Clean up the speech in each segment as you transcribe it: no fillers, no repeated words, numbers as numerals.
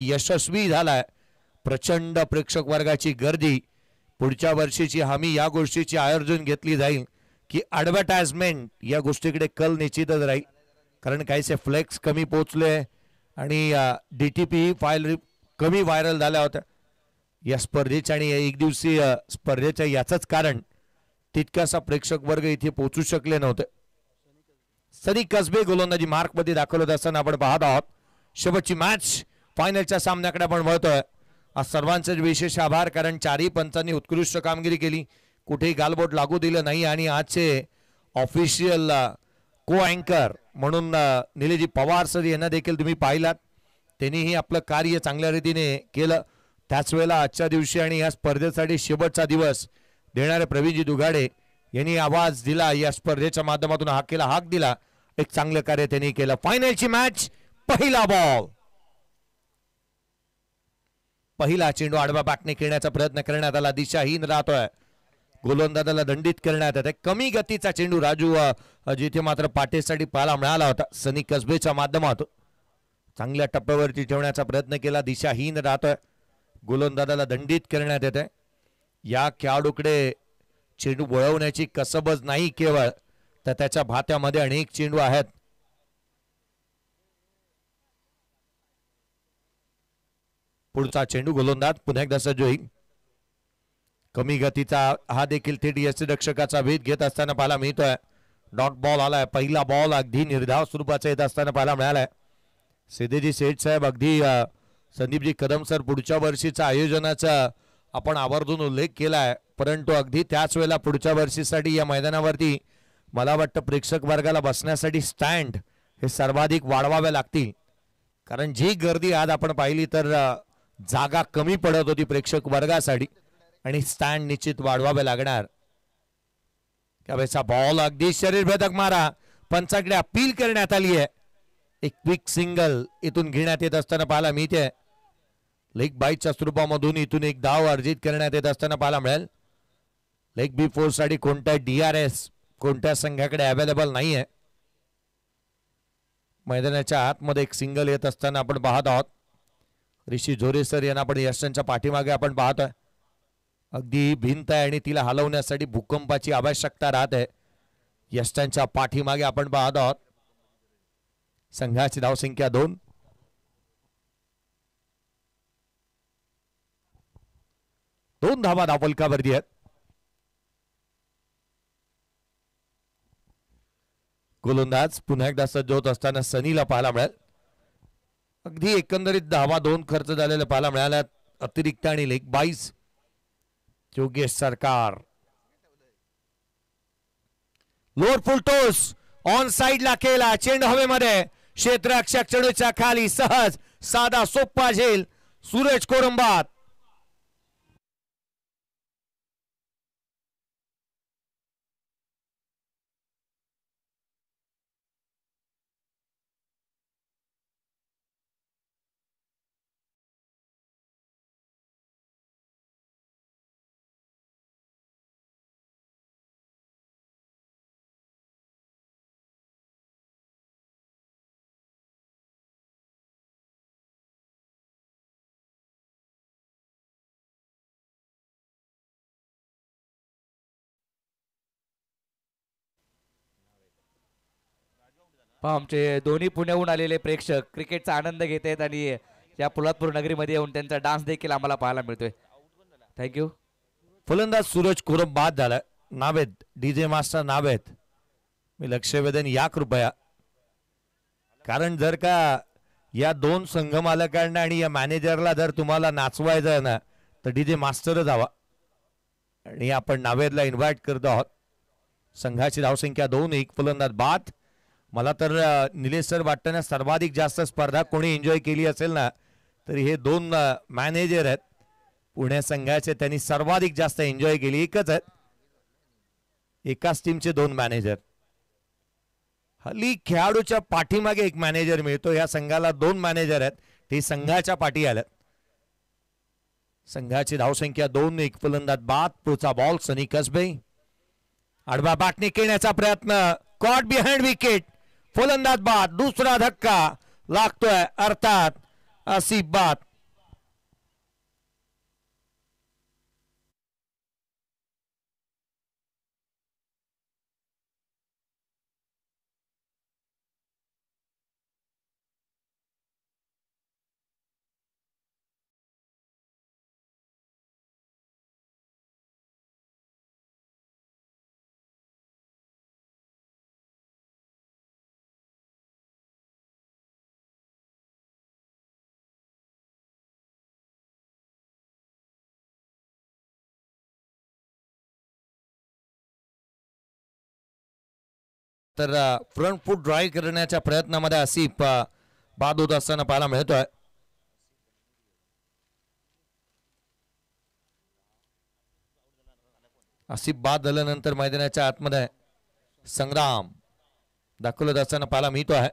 यशस्वी झालाय. प्रचंड प्रेक्षक वर्गाची गर्दी. पुढच्या वर्षीची हमी या गोष्टीची आयोजन घेतली जाईल की ॲडव्हर्टाइजमेंट या गोष्टीकडे कल निश्चितच राहील. कारण काहीसे फ्लेक्स कमी पोचले आणि DTP फाईल कमी व्हायरल झाल्या होत्या या स्पर्धेच्या आणि एक दिवसीय स्पर्धेच्या. याचंच कारण तितकासा प्रेक्षक वर्ग इथे पोहोचू शकले नव्हते. सनी कसबे गोलंदाजी मार्कमध्ये दाखल होत असताना आपण पाहत आहोत. शेवटची मॅच फायनलच्या सामन्याकडे आपण वळतोय. आज सर्वांचे विशेष आभार कारण चारही पंचांनी उत्कृष्ट कामगिरी केली. कुठेही गालबोट लागू दिलं नाही आणि आजचे ऑफिशियल को अँकर म्हणून निलेजी पवार सर यांना देखील तुम्ही पाहिलात. त्यांनीही आपलं कार्य चांगल्या रीतीने केलं. त्याच वेळेला आजच्या दिवशी आणि या स्पर्धेसाठी शेवटचा दिवस देणारे प्रवीणजी दुगाडे यांनी आवाज दिला. या स्पर्धेच्या माध्यमातून हाक दिला. एक चांगलं कार्य त्यांनी केलं. फायनलची मॅच. पहिला बॉल. पहिला चेंडू आडवा बॅटने खेळण्याचा प्रयत्न करण्यात आला. दिशाहीन राहतोय. गोलंदाजाला दंडित करण्यात येते. कमी गतीचा चेंडू राजू जिथे मात्र पाठीसाठी पाहायला मिळाला होता. सनी कसबेच्या माध्यमातून चांगल्या टप्प्यावरती ठेवण्याचा प्रयत्न केला. दिशाहीन राहतोय. गोलंदाजाला दंडित करण्यात येते. या खेळाडूकडे चेंडू वळवण्याची कसबच नाही केवळ, तर त्याच्या भात्यामध्ये अनेक चेंडू आहेत. पुढचा चेंडू गोलंदाज पुन्हा एकदा सज्ज होईल. कमी गतीचा हा देखील थेट यष्टिरक्षकाचा भेद घेत असताना पाहायला मिळतोय. डॉट बॉल आलाय. पहिला बॉल अगदी निर्धाव स्वरूपाचा येत असताना पाहायला मिळालाय. सिद्धेजी सेठ साहेब अगदी संदीपजी कदम सर पुढच्या वर्षीच्या आयोजनाचा आपण आवर्जून उल्लेख केलाय. परंतु अगदी त्याच वेळेला पुढच्या वर्षीसाठी या मैदानावरती मला वाटतं प्रेक्षक वर्गाला बसण्यासाठी स्टँड हे सर्वाधिक वाढवावे लागतील. कारण जी गर्दी आज आपण पाहिली तर जागा कमी पडत होती प्रेक्षक वर्गासाठी आणि स्टँड निश्चित वाढवावे लागणार. त्यावेळेचा बॉल अगदी शरीरभेदक मारा. पंचाकडे अपील करण्यात आली आहे. एक क्विक सिंगल इथून घेण्यात येत असताना पाहायला मिळते. लेग बाईटच्या स्वरूपामधून इथून एक धाव अर्जित करण्यात येत असताना पाहायला मिळेल. लेग बी फोर साठी कोणता DRS कोणत्या संघाकडे अवेलेबल नाही आहे. मैदानाच्या आतमध्ये एक सिंगल येत असताना आपण पाहत आहोत. ऋषी झोरे सर यांना आपण यशांच्या पाठीमागे आपण पाहतोय. अगदी भिंत आहे आणि तिला हलवण्यासाठी भूकंपाची आवश्यकता राहत आहे. यशांच्या पाठीमागे आपण पाहत आहोत. संघाची धावसंख्या 2. दोन धावा धावफलकावरती आहेत. गोलंदाज पुन्हा एकदा सज्ज होत असताना सनीला पाहायला मिळेल. अगदी एकंदरीत धावा 2 खर्च झालेला पाहायला मिळाला. अतिरिक्त आणि लेग बाईस. योगेश सरकार लोअर फुल टोस ऑन साइडला केला. चेंडू हवेमध्ये. क्षेत्ररक्षक चेंडूच्या खाली सहज साधा सोप्पा झेल. सूरज कोरंबात. आमचे दोन्ही पुण्याहून आलेले प्रेक्षक क्रिकेटचा आनंद घेत आहेत आणि या पोलादपूर नगरीमध्ये येऊन त्यांचा डान्स देखील आम्हाला पाहायला मिळतोय. थँक्यू. फलंदाज सूरज कोरब बाद झाला. नावेद DJ मास्टर नावेद मी लक्ष वेधन या कृपया. कारण जर का या 2 संघ मालकांना आणि या मॅनेजरला जर तुम्हाला नाचवायचं आहे ना तर DJ मास्टरच हवा आणि आपण नावेदला इन्व्हाइट करतो आहोत. संघाची धावसंख्या 2. एक फलंदाज बाद. मला तर निलेश सर वाटतं ना सर्वाधिक जास्त स्पर्धा कोणी एन्जॉय केली असेल ना तर हे 2 मॅनेजर आहेत पुणे संघाचे. त्यांनी सर्वाधिक जास्त एन्जॉय केली. एकच आहेत. एकाच टीमचे 2 मॅनेजर. हल्ली खेळाडूच्या पाठीमागे एक मॅनेजर मिळतो. या संघाला 2 मॅनेजर आहेत. ते संघाच्या पाठी आल्यात. संघाची धावसंख्या 2. एक फलंदाज बाद. पुढचा बॉल सनी कसबे. आडवा बॅटने खेळण्याचा प्रयत्न. Caught behind wicket. फलंदाज बाद. दुसरा धक्का लागतोय. अर्थात आसिफ बाद. तर फ्रंट फूट ड्राईव्ह करण्याच्या प्रयत्नामध्ये आसिफ बाद होत असताना पाहायला मिळतोय. आसिफ बाद झाल्यानंतर मैदानाच्या आतमध्ये संग्राम दाखल होत असताना पाहायला मिळतो आहे.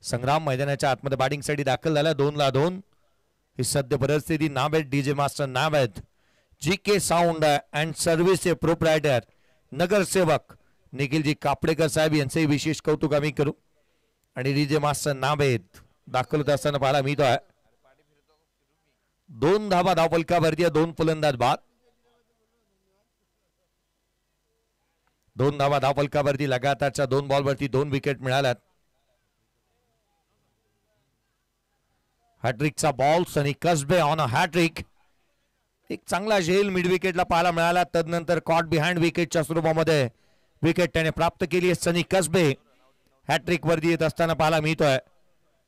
संग्राम मैदानाच्या आतमध्ये बॅटिंगसाठी दाखल झाला. 2-2 ही सद्य परिस्थिती. नावेद डीजे मास्टर नावेद जी के साऊंड अँड सर्व्हिसचे प्रोप्रायटर नगरसेवक निखिलजी कापडेकर साहेब यांचेही विशेष कौतुक आम्ही करू. आणि डीजे मास्टर नावेद दाखल होत असताना पाहायला मिळतो आहे. 2 धावा धावफलकावरती, 2 फलंदाज बाद. 2 धावा धावफलकावरती लगातारच्या 2 बॉलवरती 2 विकेट मिळाल्यात. हॅट्रिकचा ball Sunny Kasbe on a hat trick. एक चांगला झेल मिड विकेटला पाहायला मिळाला. तदनंतर कॉट बिहाइंड विकेटच्या स्वरूपामध्ये विकेट त्याने प्राप्त केली आहे. सनी कसबे हॅट्रिक वरती येत असताना पाहायला मिळतोय.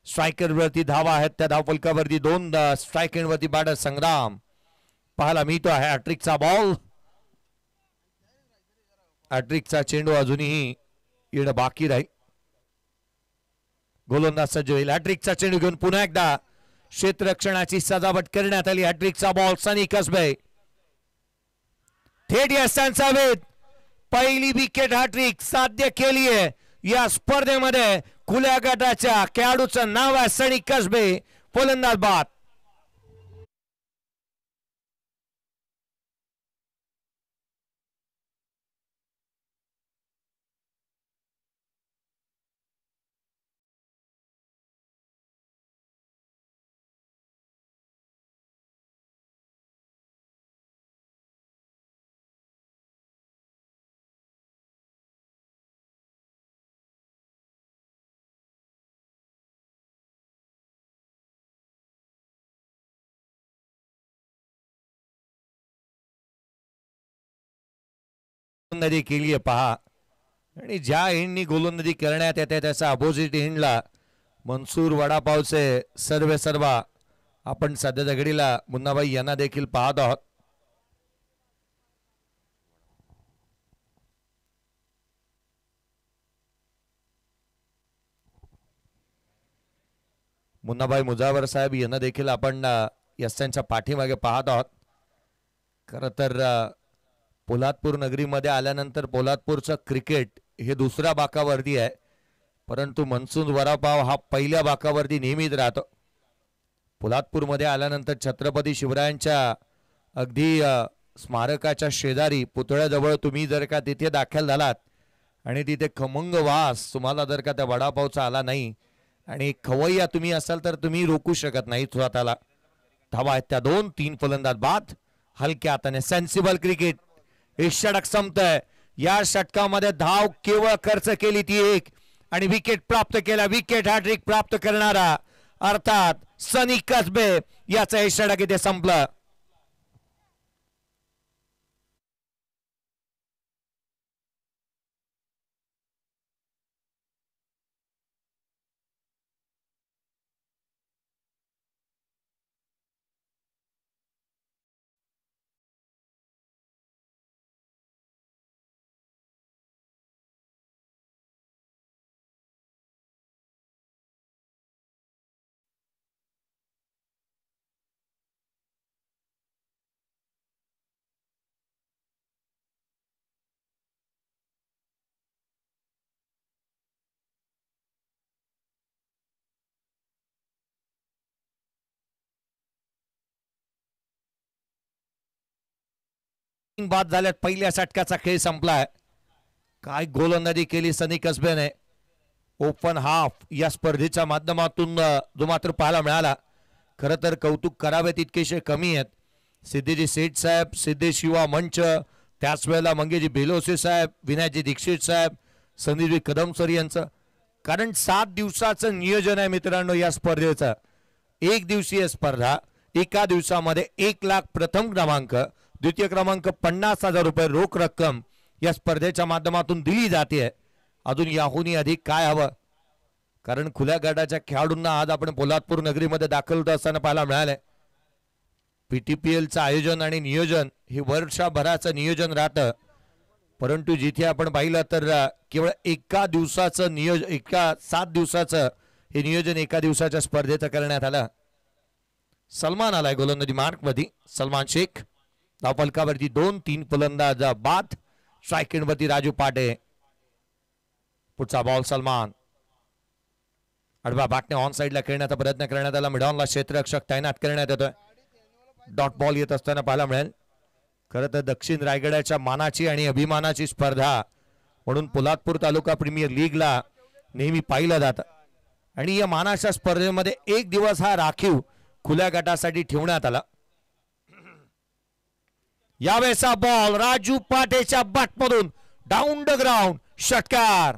स्ट्रायकर वरती धावा आहेत. त्या धावफलकावरती 2 स्ट्राईक एंड वरती बॅटर संग्राम पाहायला मिळतो आहे. हॅट्रिकचा बॉल. हॅट्रिकचा चेंडू अजूनही येणं बाकी राहील. गोलंदाज सज्ज होईल. हॅट्रिकचा चेंडू घेऊन पुन्हा एकदा क्षेत्ररक्षणाची सजावट करण्यात आली. हॅट्रिकचा बॉल सनी कसबे थेट यशांचा वेध. पहिली विकेट हॅट्रिक साध्य केली आहे या स्पर्धेमध्ये. खुल्या गटाच्या खेळाडूचं नाव आहे सनी कसबे. फलंदाज बाद. गोलंदाजी केली आहे पहा. आणि ज्या एंडनी गोलंदाजी करण्यात येते त्याचा अपोजिट एंडला मनसूर वडापावचे सर्वा आपण सध्याच्या घडीला मुन्नाबाई यांना देखील पाहत आहोत. मुन्नाबाई मुजावर साहेब यांना देखील आपण यशांच्या पाठीमागे पाहत आहोत. खरं तर पोलादपूर नगरीमध्ये आल्यानंतर पोलादपूरचं क्रिकेट हे दुसऱ्या बाकावरती आहे. परंतु मनसूर वडापाव हा पहिल्या बाकावरती नेहमीच राहतो. पोलादपूरमध्ये आल्यानंतर छत्रपती शिवरायांच्या अगदी स्मारकाच्या शेजारी पुतळ्याजवळ तुम्ही जर का तिथे दाखल झालात आणि तिथे खमंग वास तुम्हाला जर का त्या वडापावचा आला नाही आणि खवय्या तुम्ही असाल तर तुम्ही रोखू शकत नाही स्वतःला. धावा आहेत त्या 2. 3 फलंदाज बाद. हलक्या हाताने सेन्सिबल क्रिकेट. एक षटक संपतंय. या षटकामध्ये धाव केवळ खर्च केली ती 1 आणि विकेट प्राप्त केला. विकेट हॅट्रिक प्राप्त करणारा अर्थात सनी कसबे. याचं हे षटक इथे संपलं. बाद झाल्यात. पहिल्या षटकाचा खेळ संपलाय. काय गोलंदाजी केली सनी कसबेने. ओपन हाफ या स्पर्धेच्या माध्यमातून जो मात्र पाहायला मिळाला. खरं तर कौतुक करावे तितकेसे कमी आहेत. सिद्धेजी सेठ साहेब, सिद्धेश युवा मंच, त्याच वेळेला मंगेजी बेलोसे साहेब, विनायकजी दीक्षित साहेब, संदीपजी कदम सर यांचं. कारण 7 दिवसाचं नियोजन आहे मित्रांनो या स्पर्धेचं. 1 दिवसीय स्पर्धा. एका दिवसामध्ये 1 लाख प्रथम क्रमांक, द्वितीय क्रमांक 50,000 रुपये रोख रक्कम या स्पर्धेच्या माध्यमातून दिली जाते. अजून याहूनही अधिक काय हवं. कारण खुल्या गटाच्या खेळाडूंना आज आपण पोलादपूर नगरीमध्ये दाखल होत असताना पाहायला मिळालंय. PTPLचं आयोजन आणि नियोजन हे वर्षभराचं नियोजन राहतं. परंतु जिथे आपण पाहिलं तर केवळ एका दिवसाचं नियोजन, एका 7 दिवसाचं हे नियोजन एका दिवसाच्या स्पर्धेचं करण्यात आलं. सलमान आलाय गोलंदाजी मार्क मध्ये. सलमान शेख धावफलकावरती 2-3 फलंदाज बाद. स्ट्राईक वरती राजू पाटे. पुढचा बॉल सलमान. आडवा बॅटने ऑन साइडला खेळण्याचा प्रयत्न करण्यात आला. मिडॉनला क्षेत्ररक्षक तैनात करण्यात येतोय. डॉट बॉल येत असताना पाहायला मिळेल. खरं तर दक्षिण रायगडाच्या मानाची आणि अभिमानाची स्पर्धा म्हणून पोलादपूर तालुका प्रीमियर लीगला नेहमी पाहिलं जातं आणि या मानाच्या स्पर्धेमध्ये एक दिवस हा राखीव खुल्या गटासाठी ठेवण्यात आला. यावेळेचा बॉल राजू पाटेच्या बॅटमधून डाऊन द ग्राउंड षटकार.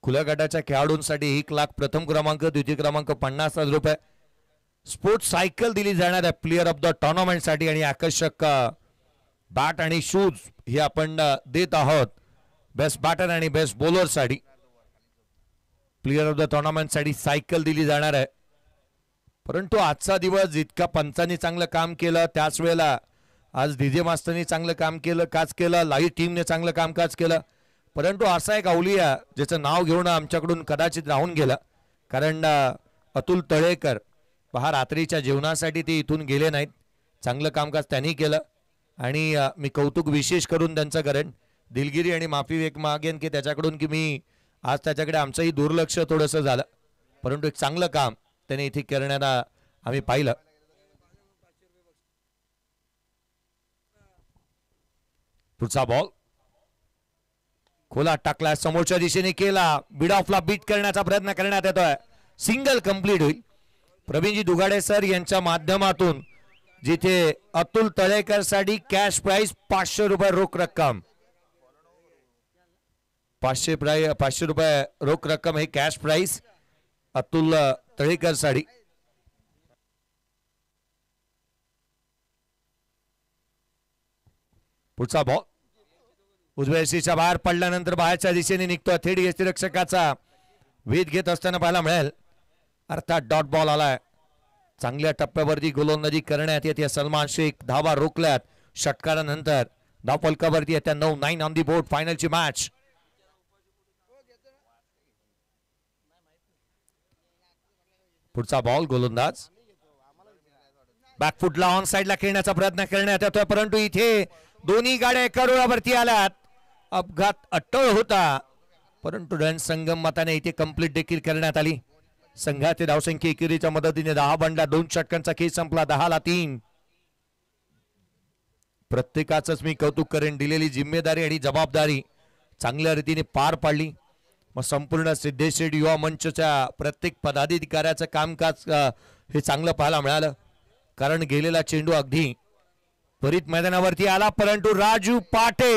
खुल्या गटाच्या खेळाडूंसाठी 1 लाख प्रथम क्रमांक, द्वितीय क्रमांक 50,000 रुपये. स्पोर्ट्स सायकल दिली जाणार आहे प्लेअर ऑफ द टुर्नामेंट साठी आणि आकर्षक बॅट आणि शूज हे आपण देत आहोत बेस्ट बॅटर आणि बेस्ट बॉलर साठी. प्लेअर ऑफ द टुर्नामेंट साठी सायकल दिली जाणार आहे. परंतु आजचा दिवस जितका पंचांनी चांगलं काम केलं त्याच वेळेला आज डीजे मास्तरनी चांगलं काम केलं, काच केलं, लाईव्ह टीमने चांगलं कामकाज केलं. परंतु असा एक अवलिया ज्याचं नाव घेऊन आमच्याकडून कदाचित राहून गेलं, कारण अतुल तळेकर पहा रात्रीच्या जेवणासाठी ते इथून गेले नाहीत. चांगलं कामकाज त्यांनी केलं आणि मी कौतुक विशेष करून त्यांचं करेन. दिलगिरी आणि माफी एक मागेन की त्याच्याकडून की मी आज त्याच्याकडे आमचंही दुर्लक्ष थोडंसं झालं, परंतु एक चांगलं काम त्याने इथे करण्याला आम्ही पाहिलं. पुढचा बॉल खोला टाकला, समोरच्या दिशेने केला, बीड ऑफला बीट करण्याचा प्रयत्न करण्यात येतोय. सिंगल कंप्लीट होईल. प्रवीणजी दुगाडे सर यांच्या माध्यमातून जिथे अतुल तळेकर साठी कॅश प्राइस 500 रुपये रोख रक्कम, 500 रुपये रोख रक्कम हे कॅश प्राइस अतुल तळेकर साठी. पुढचा बॉल उजव्या दिशेच्या बाहेर पडल्यानंतर बाहेरच्या दिशेने निघतोय. थेट यष्टिरक्षकाचा वेध घेत असताना पाहायला मिळेल. अर्थात डॉट बॉल आलाय. चांगल्या टप्प्यावरती गोलंदाजी करण्यात येते. सलमान शेख धावा रोखल्यात षटकारानंतर. धावफलकावरती येत्या 9 ऑन दी बोर्ड. फायनलची मॅच. पुढचा बॉल गोलंदाज बॅकफुटला ऑन साइडला खेळण्याचा प्रयत्न करण्यात येतोय, परंतु इथे दोन्ही गाड्या एका रुळावरती आल्यात. अपघात अटळ होता, परंतु रन संगम मताने इथे कंप्लीट देखील करण्यात आली. संघाचे धावसंख्या एकेरीच्या मदतीने 10 बंडला 2 षटकांचा खेळ संपला. 10-3. प्रत्येकाचंच मी कौतुक करेन. दिलेली जिम्मेदारी आणि जबाबदारी चांगल्या रीतीने पार पाडली. मग संपूर्ण सिद्धेश शेठ युवा मंचच्या प्रत्येक पदाधिकाऱ्याचं कामकाज हे चांगलं पाहायला मिळालं, कारण गेलेला चेंडू अगदी त्वरित मैदानावरती आला, परंतु राजू पाटे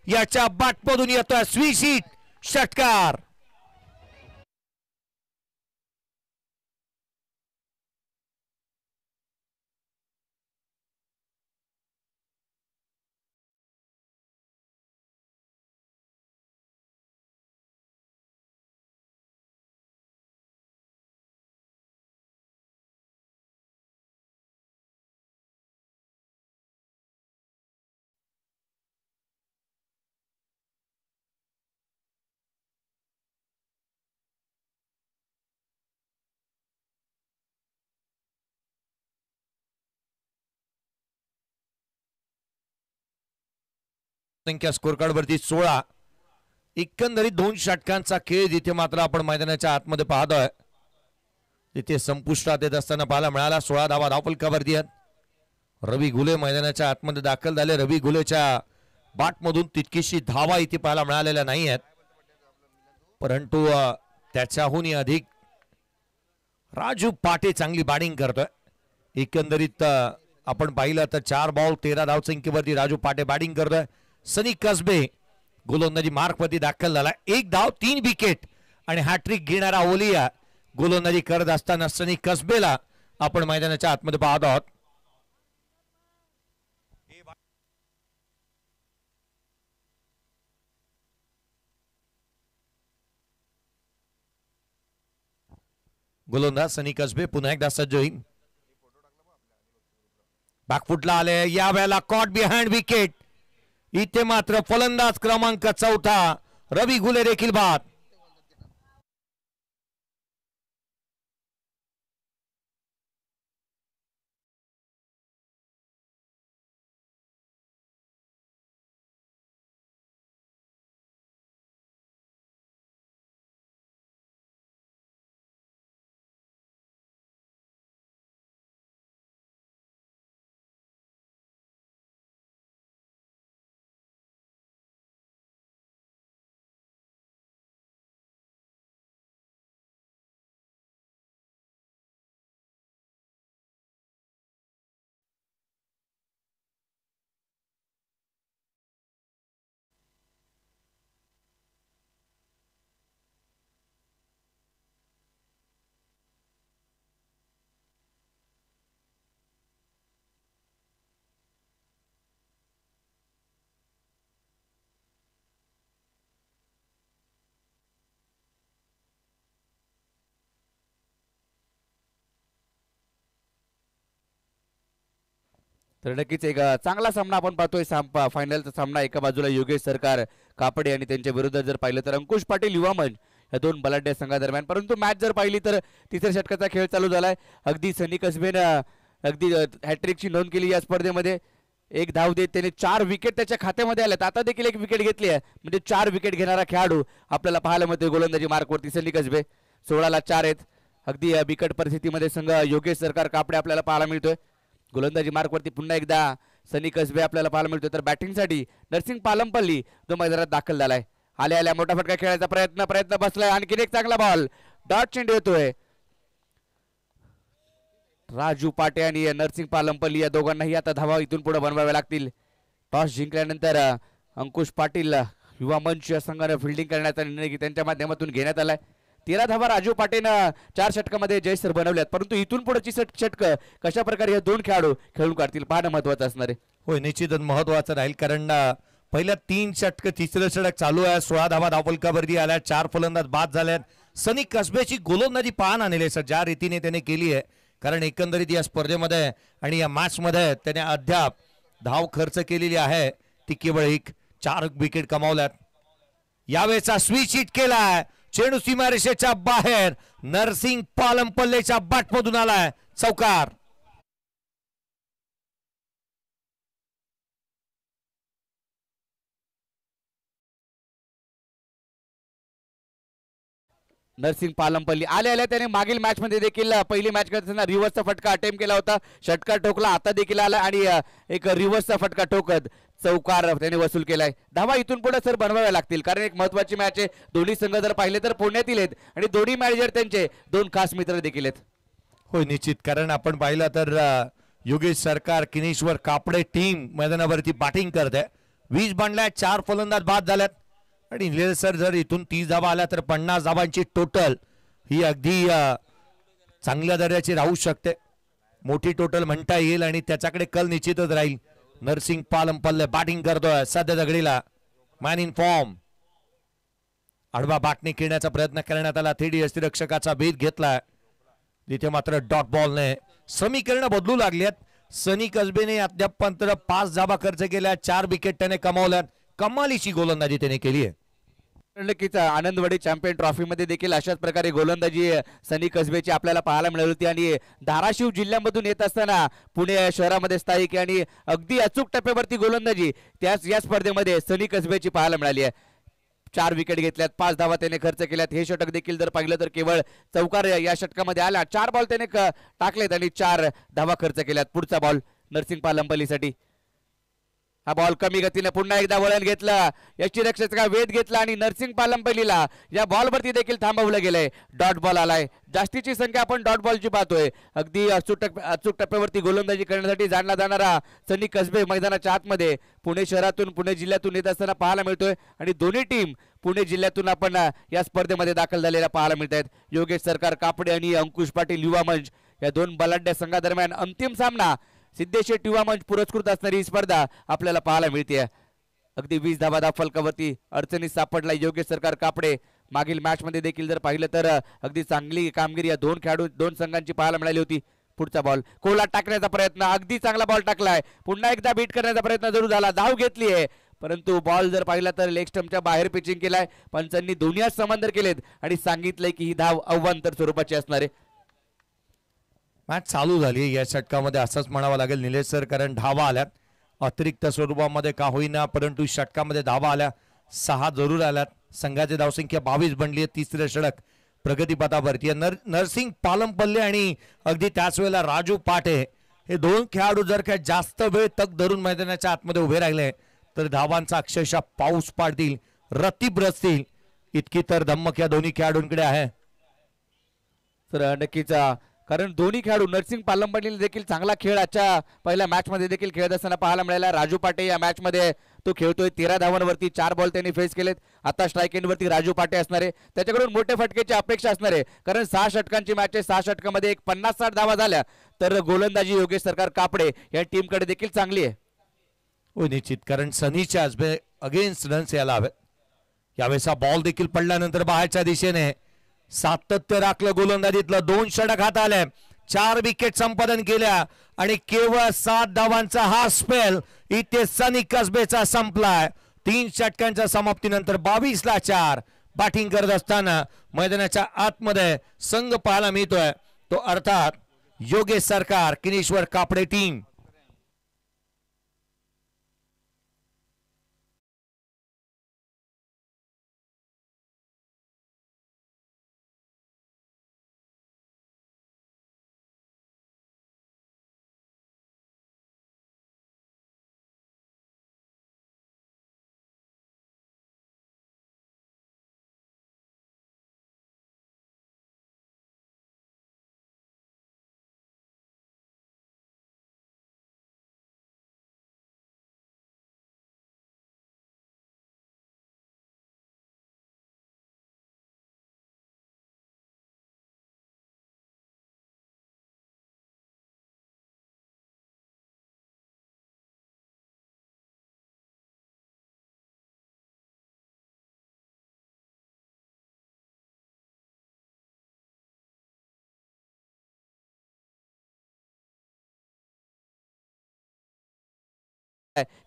याच्या बॅटमधून येतोय स्वीशीट षटकार. संख्या स्कोर कार्ड वरती 16. एकंदरीत 2 षटकांचा खेळ जिथे मात्र आपण मैदानाच्या आतमध्ये पाहतोय तिथे संपुष्टात येत असताना पाहायला मिळाला. 16 धावा धावफलकावरती आहेत. रवी गुले मैदानाच्या आतमध्ये दाखल झाले. रवी गुलेच्या बॅटमधून तितकीशी धावा इथे पाहायला मिळालेल्या नाही आहेत, परंतु त्याच्याहूनही अधिक राजू पाटे चांगली बॅटिंग करतोय. एकंदरीत आपण पाहिलं तर 4 बॉल 13 धावसंख्येवरती राजू पाटे बॅटिंग करतोय. सनी कसबे गोलंदाजी मार्कवरती दाखल झाला. 1 धाव 3 विकेट आणि हॅट्रिक घेणारा ओलिया गोलंदाजी करत असताना सनी कसबेला आपण मैदानाच्या आतमध्ये पाहत आहोत. गोलंदाज सनी कसबे पुन्हा एकदा सज्ज होईल. बॅकफुटला आले या वेळेला कॉट बिहाइंड विकेट. इथे मात्र फलंदाज क्रमांक 4 रवी घुले देखील बाद. तर नक्कीच एक चांगला सामना आपण पाहतोय. फायनलचा सामना एका बाजूला योगेश सरकार कापडे आणि त्यांच्या विरोधात जर पाहिलं तर अंकुश पाटील युवा मंच या दोन बलाढ्य संघादरम्यान. परंतु मॅच जर पाहिली तर तिसऱ्या षटकाचा खेळ चालू झालाय. अगदी सनी कसबेनं अगदी हॅट्रिकची नोंद केली या स्पर्धेमध्ये. 1 धाव देत त्याने 4 विकेट त्याच्या खात्यामध्ये आल्यात. आता देखील 1 विकेट घेतली आहे म्हणजे 4 विकेट घेणारा खेळाडू आपल्याला पाहायला मिळतोय गोलंदाजी मार्कवरती सनी कसबे. 16ला 4 आहेत. अगदी बिकट परिस्थितीमध्ये संघ योगेश सरकार कापडे आपल्याला पाहायला मिळतोय. गोलंदाजी मार्कवरती पुन्हा एकदा सनी कसबे आपल्याला पाहायला मिळतोय. तर बॅटिंगसाठी नरसिंग पालमपल्ली जो मैदानात दाखल झालाय. आल्या मोठा फटका खेळायचा प्रयत्न बसलाय. आणखीन एक चांगला बॉल डॉट चेंडू येतोय. राजू पाटे आणि नरसिंग पालमपल्ली या दोघांनाही आता धावा इथून पुढे बनवाव्या लागतील. टॉस जिंकल्यानंतर अंकुश पाटील युवा मंच या संघाने फिल्डिंग करण्याचा निर्णय त्यांच्या माध्यमातून घेण्यात आलाय. 13 धावा राजू पाटेनं 4 षटकामध्ये जयसर बनवल्यात. परंतु इथून पुढेची षटक कशा प्रकारे हे दोन खेळाडू खेळून काढतील पाहणं महत्वाचं असणार आहे. होय, निश्चितच महत्वाचं राहील कारण पहिल्या 3 षटक तिसरं षटक चालू आहे. 16 धावा धावफलकावरती आल्या. 4 फलंदाज बाद झाल्यात. सनी कसबेची गोलंदाजी पाहणं आलेली आहे ज्या रीतीने त्याने केली आहे. कारण एकंदरीत या स्पर्धेमध्ये आणि या मॅच मध्ये त्याने अद्याप धाव खर्च केलेली आहे ती केवळ 4 विकेट कमावल्यात. यावेळेचा स्विच हिट केलाय. चेंडू सीमारेषेच्या बाहेर नरसिंग पालमपल्लेच्या बॅटमधून आलाय चौकार. नरसिंग पालमपल्ली आल्या त्याने मागील मॅच मध्ये देखील पहिली मॅच करताना रिव्हर्सचा फटका अटेम्प्ट केला होता. षटकार ठोकला. आता देखील आला आणि एक रिव्हर्सचा फटका ठोकत चौकार त्याने वसूल केलाय. धावा इथून पुढे सर बनवाव्या लागतील कारण एक महत्वाची मॅच आहे. दोन्ही संघ जर पाहिले तर पुण्यातील आहेत आणि दोन्ही मॅनेजर त्यांचे 2 खास मित्र देखील आहेत. होय, निश्चित कारण आपण पाहिलं तर योगेश सरकार किनेश्वर कापडे टीम मैदानावरती बॅटिंग करते. 20 बनल्या. 4 फलंदाज बाद झाल्यात आणि निलेसर जर इथून 30 धावा आल्या तर 50 धावांची टोटल ही अगदी चांगल्या दर्जाची राहू शकते. मोठी टोटल म्हणता येईल आणि त्याच्याकडे कल निश्चितच राहील. नरसिंग पालमपल्ले बॅटिंग करतोय सध्या दगडीला. Man in form. आडवा बॅटने खेळण्याचा प्रयत्न करण्यात आला. थेडी यष्टिरक्षकाचा भेद घेतला. तिथे मात्र डॉट बॉलने समीकरण बदलू लागलेत. सनी कसबेने अद्याप 5 धावा खर्च केल्या. 4 विकेट त्याने कमावल्यात. कमालीची गोलंदाजी त्याने केली आहे. नक्कीच आनंदवाडी चॅम्पियन ट्रॉफी मध्ये देखील अशाच प्रकारे गोलंदाजी सनी कसबेची आपल्याला पाहायला मिळाली होती आणि धाराशिव जिल्ह्यामधून येत असताना पुणे शहरामध्ये स्थायिक आणि अगदी अचूक टप्प्यावरती गोलंदाजी त्याच या स्पर्धेमध्ये सनी कसबेची पाहायला मिळाली आहे. 4 विकेट घेतल्यात. 5 धावा त्याने खर्च केल्यात. हे षटक देखील जर पाहिलं तर केवळ चौकार या षटकामध्ये आला. 4 बॉल त्याने टाकलेत आणि 4 धावा खर्च केल्यात. पुढचा बॉल नरसिंग पालमपल्लीसाठी. हा बॉल कमी गतीने पुन्हा एकदा वळण घेतलं, यष्टीरक्षकाचा वेध घेतला आणि नरसिंग पालमपल्लीला या बॉलवरती देखील थांबवलं गेलंय. डॉट बॉल आलाय. जास्तीची संख्या आपण डॉट बॉलची पाहतोय. अगदी अचूक टप्प्यावरती गोलंदाजी करण्यासाठी जाणला जाणारा सनी कसबे मैदानाच्या आतमध्ये पुणे शहरातून पुणे जिल्ह्यातून येत असताना पाहायला मिळतोय आणि दोन्ही टीम पुणे जिल्ह्यातून आपण या स्पर्धेमध्ये दाखल झालेल्या पाहायला मिळत आहेत. योगेश सरकार कापडे आणि अंकुश पाटील युवा मंच या दोन बलाढ्य संघादरम्यान अंतिम सामना. सिद्धेश्वर युवा मंच पुरस्कृत असणारी ही स्पर्धा आपल्याला पाहायला मिळते. अगदी 20 धावा फलकावरती अडचणीत सापडला योगेश सरकार कापडे. मागील मॅच मध्ये देखील जर पाहिलं तर अगदी चांगली कामगिरी या दोन संघांची पाहायला मिळाली होती. पुढचा बॉल कोला टाकण्याचा प्रयत्न, अगदी चांगला बॉल टाकलाय. पुन्हा एकदा बीट करण्याचा प्रयत्न जरूर झाला, धाव घेतली आहे, परंतु बॉल जर पाहिला तर लेग स्टंपच्या बाहेर पिचिंग केलाय. पंचांनी दोन्ही समांतर केलेत आणि सांगितलंय की ही धाव अवांतर स्वरूपाची असणार आहे. मॅच चालू झाली या षटकामध्ये असंच म्हणावं लागेल निलेश सर, कारण धावा आल्यात अतिरिक्त स्वरूपामध्ये का होईना, परंतु षटकामध्ये धावा आल्या 6 जरूर आल्यात. संघाची धावसंख्या 22 बनली आहे. तिसरे षटक प्रगतीपथावरती नरसिंग पालमपल्ले आणि अगदी त्याच वेळेला राजू पाटे हे दोन खेळाडू जर काय जास्त वेळ तक धरून मैदानाच्या आतमध्ये उभे राहिले तर धावांचा अक्षरशः पाऊस पाडतील, रतीब रचतील, इतकी तर धम्मक या दोन्ही खेळाडूंकडे आहे. तर नक्कीच, कारण दोन्ही खेळाडू नरसिंग पालमपल्लीने देखील चांगला खेळ आजच्या पहिल्या मॅच मध्ये देखील खेळत असताना पाहायला मिळाला. राजू पाटे या मॅच मध्ये तो खेळतोय. 13 धावांवरती 4 बॉल त्यांनी फेस केलेत. आता स्ट्राईक एंडवरती राजू पाटे असणारे, त्याच्याकडून मोठे फटकेची अपेक्षा असणार आहे, कारण 6 षटकांची मॅच आहे. 6 षटकामध्ये एक 50-60 धावा झाल्या तर गोलंदाजी योगेश सरकार कापडे या टीमकडे देखील चांगली आहे. हो निश्चित, कारण सनीच्या अगेन्स्ट रन्स यायला हवेत. यावेळेचा बॉल देखील पडल्यानंतर बाहेरच्या दिशेने सातत्य राखलं गोलंदाजीतलं. 2 षटक हात आले, 4 विकेट संपादन केल्या आणि केवळ 7 धावांचा हा स्पेल इथे सनी कसबेचा संपलाय. 3 षटकांच्या समाप्तीनंतर 22ला 4 बॅटिंग करत असताना मैदानाच्या आतमध्ये संघ पाहायला मिळतोय तो अर्थात योगेश सरकार किनीश्वर कापडे टीम.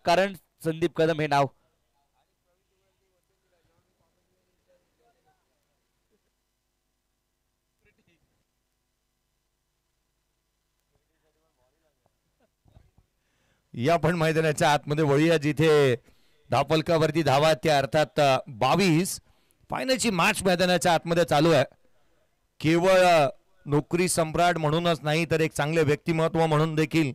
कारण संदीप कदम हे नाव या पण मैदानाच्या आतमध्ये वळूया जिथे धावफलकावरती धावा त्या अर्थात 22. फायनलची मॅच मैदानाच्या आतमध्ये चालू आहे. केवळ नोकरी सम्राट म्हणूनच नाही तर एक चांगले व्यक्तिमत्व म्हणून देखील,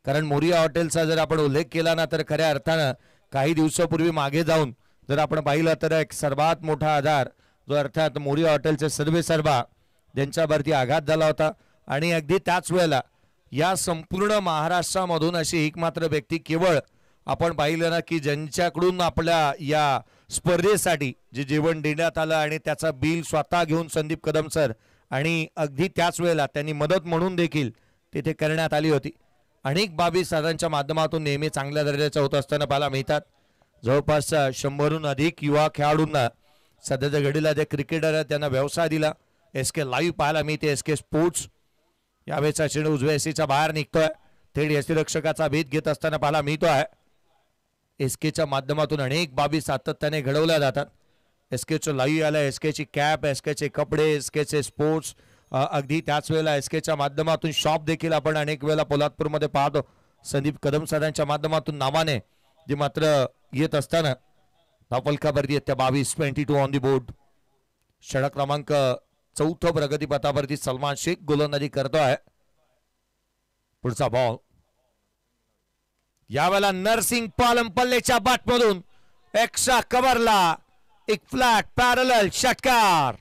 कारण मोरिया हॉटेलचा जर आपण उल्लेख केला ना तर खऱ्या अर्थानं काही दिवसापूर्वी मागे जाऊन जर आपण पाहिलं तर एक सर्वात मोठा आधार जो अर्थात मोरिया हॉटेलचे सर्वेसर्वा ज्यांच्यावरती आघात झाला होता आणि अगदी त्याच वेळेला या संपूर्ण महाराष्ट्रामधून अशी एकमात्र व्यक्ती केवळ आपण पाहिलं ना की ज्यांच्याकडून आपल्या या स्पर्धेसाठी जे जेवण देण्यात आलं आणि त्याचा बिल स्वतः घेऊन संदीप कदम सर आणि अगदी त्याच वेळेला त्यांनी मदत म्हणून देखील तिथे करण्यात आली होती. अनेक बाबी साधांच्या माध्यमातून नेहमी चांगल्या दर्जाच्या होत असताना पाहायला मिळतात. जवळपास 100हून अधिक युवा खेळाडूंना सध्याच्या घडीला जे क्रिकेटर आहेत त्यांना व्यवसाय दिला. SK लाईव्ह पाहायला मिळते, SK स्पोर्ट्स. यावेळेचा चेंडू उजव्या एसीच्या बाहेर निघतोय, थेट यष्टीरक्षकाचा भेद घेत असताना पाहायला मिळतोय. SKच्या माध्यमातून अनेक बाबी सातत्याने घडवल्या जातात. SKचं लाईव्ह आलं, SKची कॅप, SKचे कपडे, SKचे स्पोर्ट्स, अगदी त्याच वेळेला SKच्या माध्यमातून शॉप देखील आपण अनेक वेळेला पोलादपूरमध्ये पाहतो संदीप कदम सरांच्या माध्यमातून नावाने, जे मात्र येत असताना धावफलकावरती येत्या 22 ऑन दी बोर्ड. षटक क्रमांक 4 प्रगतीपथावरती सलमान शेख गोलंदाजी करतोय. पुढचा बॉल यावेळेला नरसिंग पालमपल्लेच्या बॅटमधून एक्स्ट्रा कव्हरला एक फ्लॅट पॅरलल षटकार.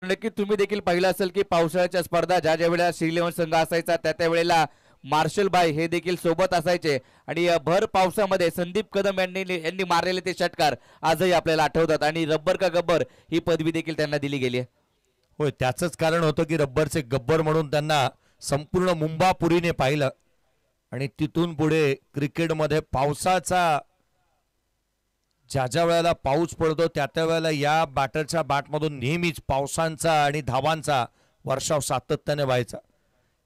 नक्की तुम्ही देखील पाहिलं असेल की पावसाळ्याच्या स्पर्धा ज्या ज्या वेळेला श्रीलेवन संघ असायचा त्या वेळेला मार्शल बाय हे देखील सोबत असायचे आणि भर पावसामध्ये संदीप कदम यांनी मारलेले ते षटकार आजही आपल्याला आठवतात आणि रब्बर का गब्बर ही पदवी देखील त्यांना दिली गेली आहे. होय, त्याचंच कारण होतं की रब्बरचे गब्बर म्हणून त्यांना संपूर्ण मुंबापुरीने पाहिलं आणि तिथून पुढे क्रिकेटमध्ये पावसाचा ज्या ज्या वेळेला पाऊस पडतो त्या वेळेला या बॅटरच्या बॅटमधून नेहमीच पावसांचा आणि धावांचा वर्षाव सातत्याने व्हायचा.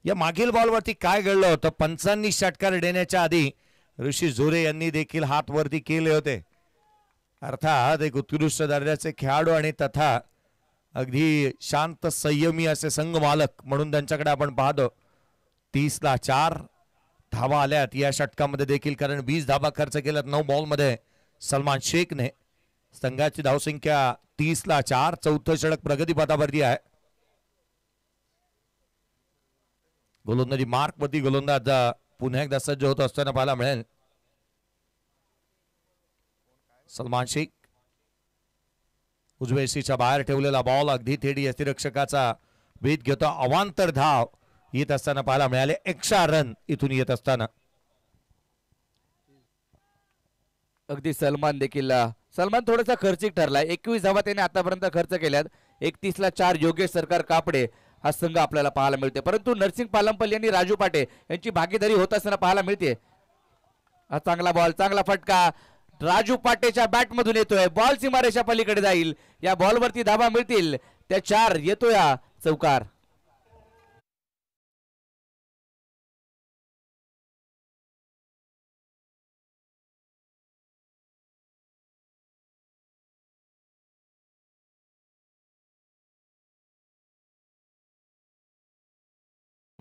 या मागील बॉलवरती काय घडलं होतं, पंचांनी षटकार देण्याच्या आधी ऋषी झोरे यांनी देखील हात वरती केले होते. अर्थात एक उत्कृष्ट दर्जाचे खेळाडू आणि तथा अगदी शांत संयमी असे संघ मालक म्हणून त्यांच्याकडे आपण पाहतो. 30ला 4 धावा आल्यात या षटकामध्ये देखील, कारण 20 धावा खर्च केल्यात 9 बॉलमध्ये सलमान शेखने. संघाची धावसंख्या 30ला 4. चौथं षटक प्रगतीपथावरती आहे. गोलंदाजी मार्कवरती गोलंदाज पुन्हा एकदा सज्ज होत असताना पाहायला मिळेल. सलमान शेख उजव्या सीच्या बाहेर ठेवलेला बॉल अगदी थेट यष्टिरक्षकाचा भेद घेतो. अवांतर धाव येत असताना पाहायला मिळाले. एक्स्ट्रा रन इथून येत असताना अगदी सलमान थोडासा खर्चिक ठरलाय. 21 धावा त्याने आतापर्यंत खर्च केल्यात. 31ला 4 योगेश सरकार कापडे हा संघ आपल्याला पाहायला मिळते, परंतु नरसिंग पालमपल्ली आणि राजू पाटे यांची भागीदारी होत असताना पाहायला मिळते. हा चांगला बॉल, चांगला फटका राजू पाटेच्या बॅट मधून येतोय. बॉल सीमारेषा पलीकडे जाईल. या बॉलवरती धावा मिळतील. त्या 4 येतोय चौकार.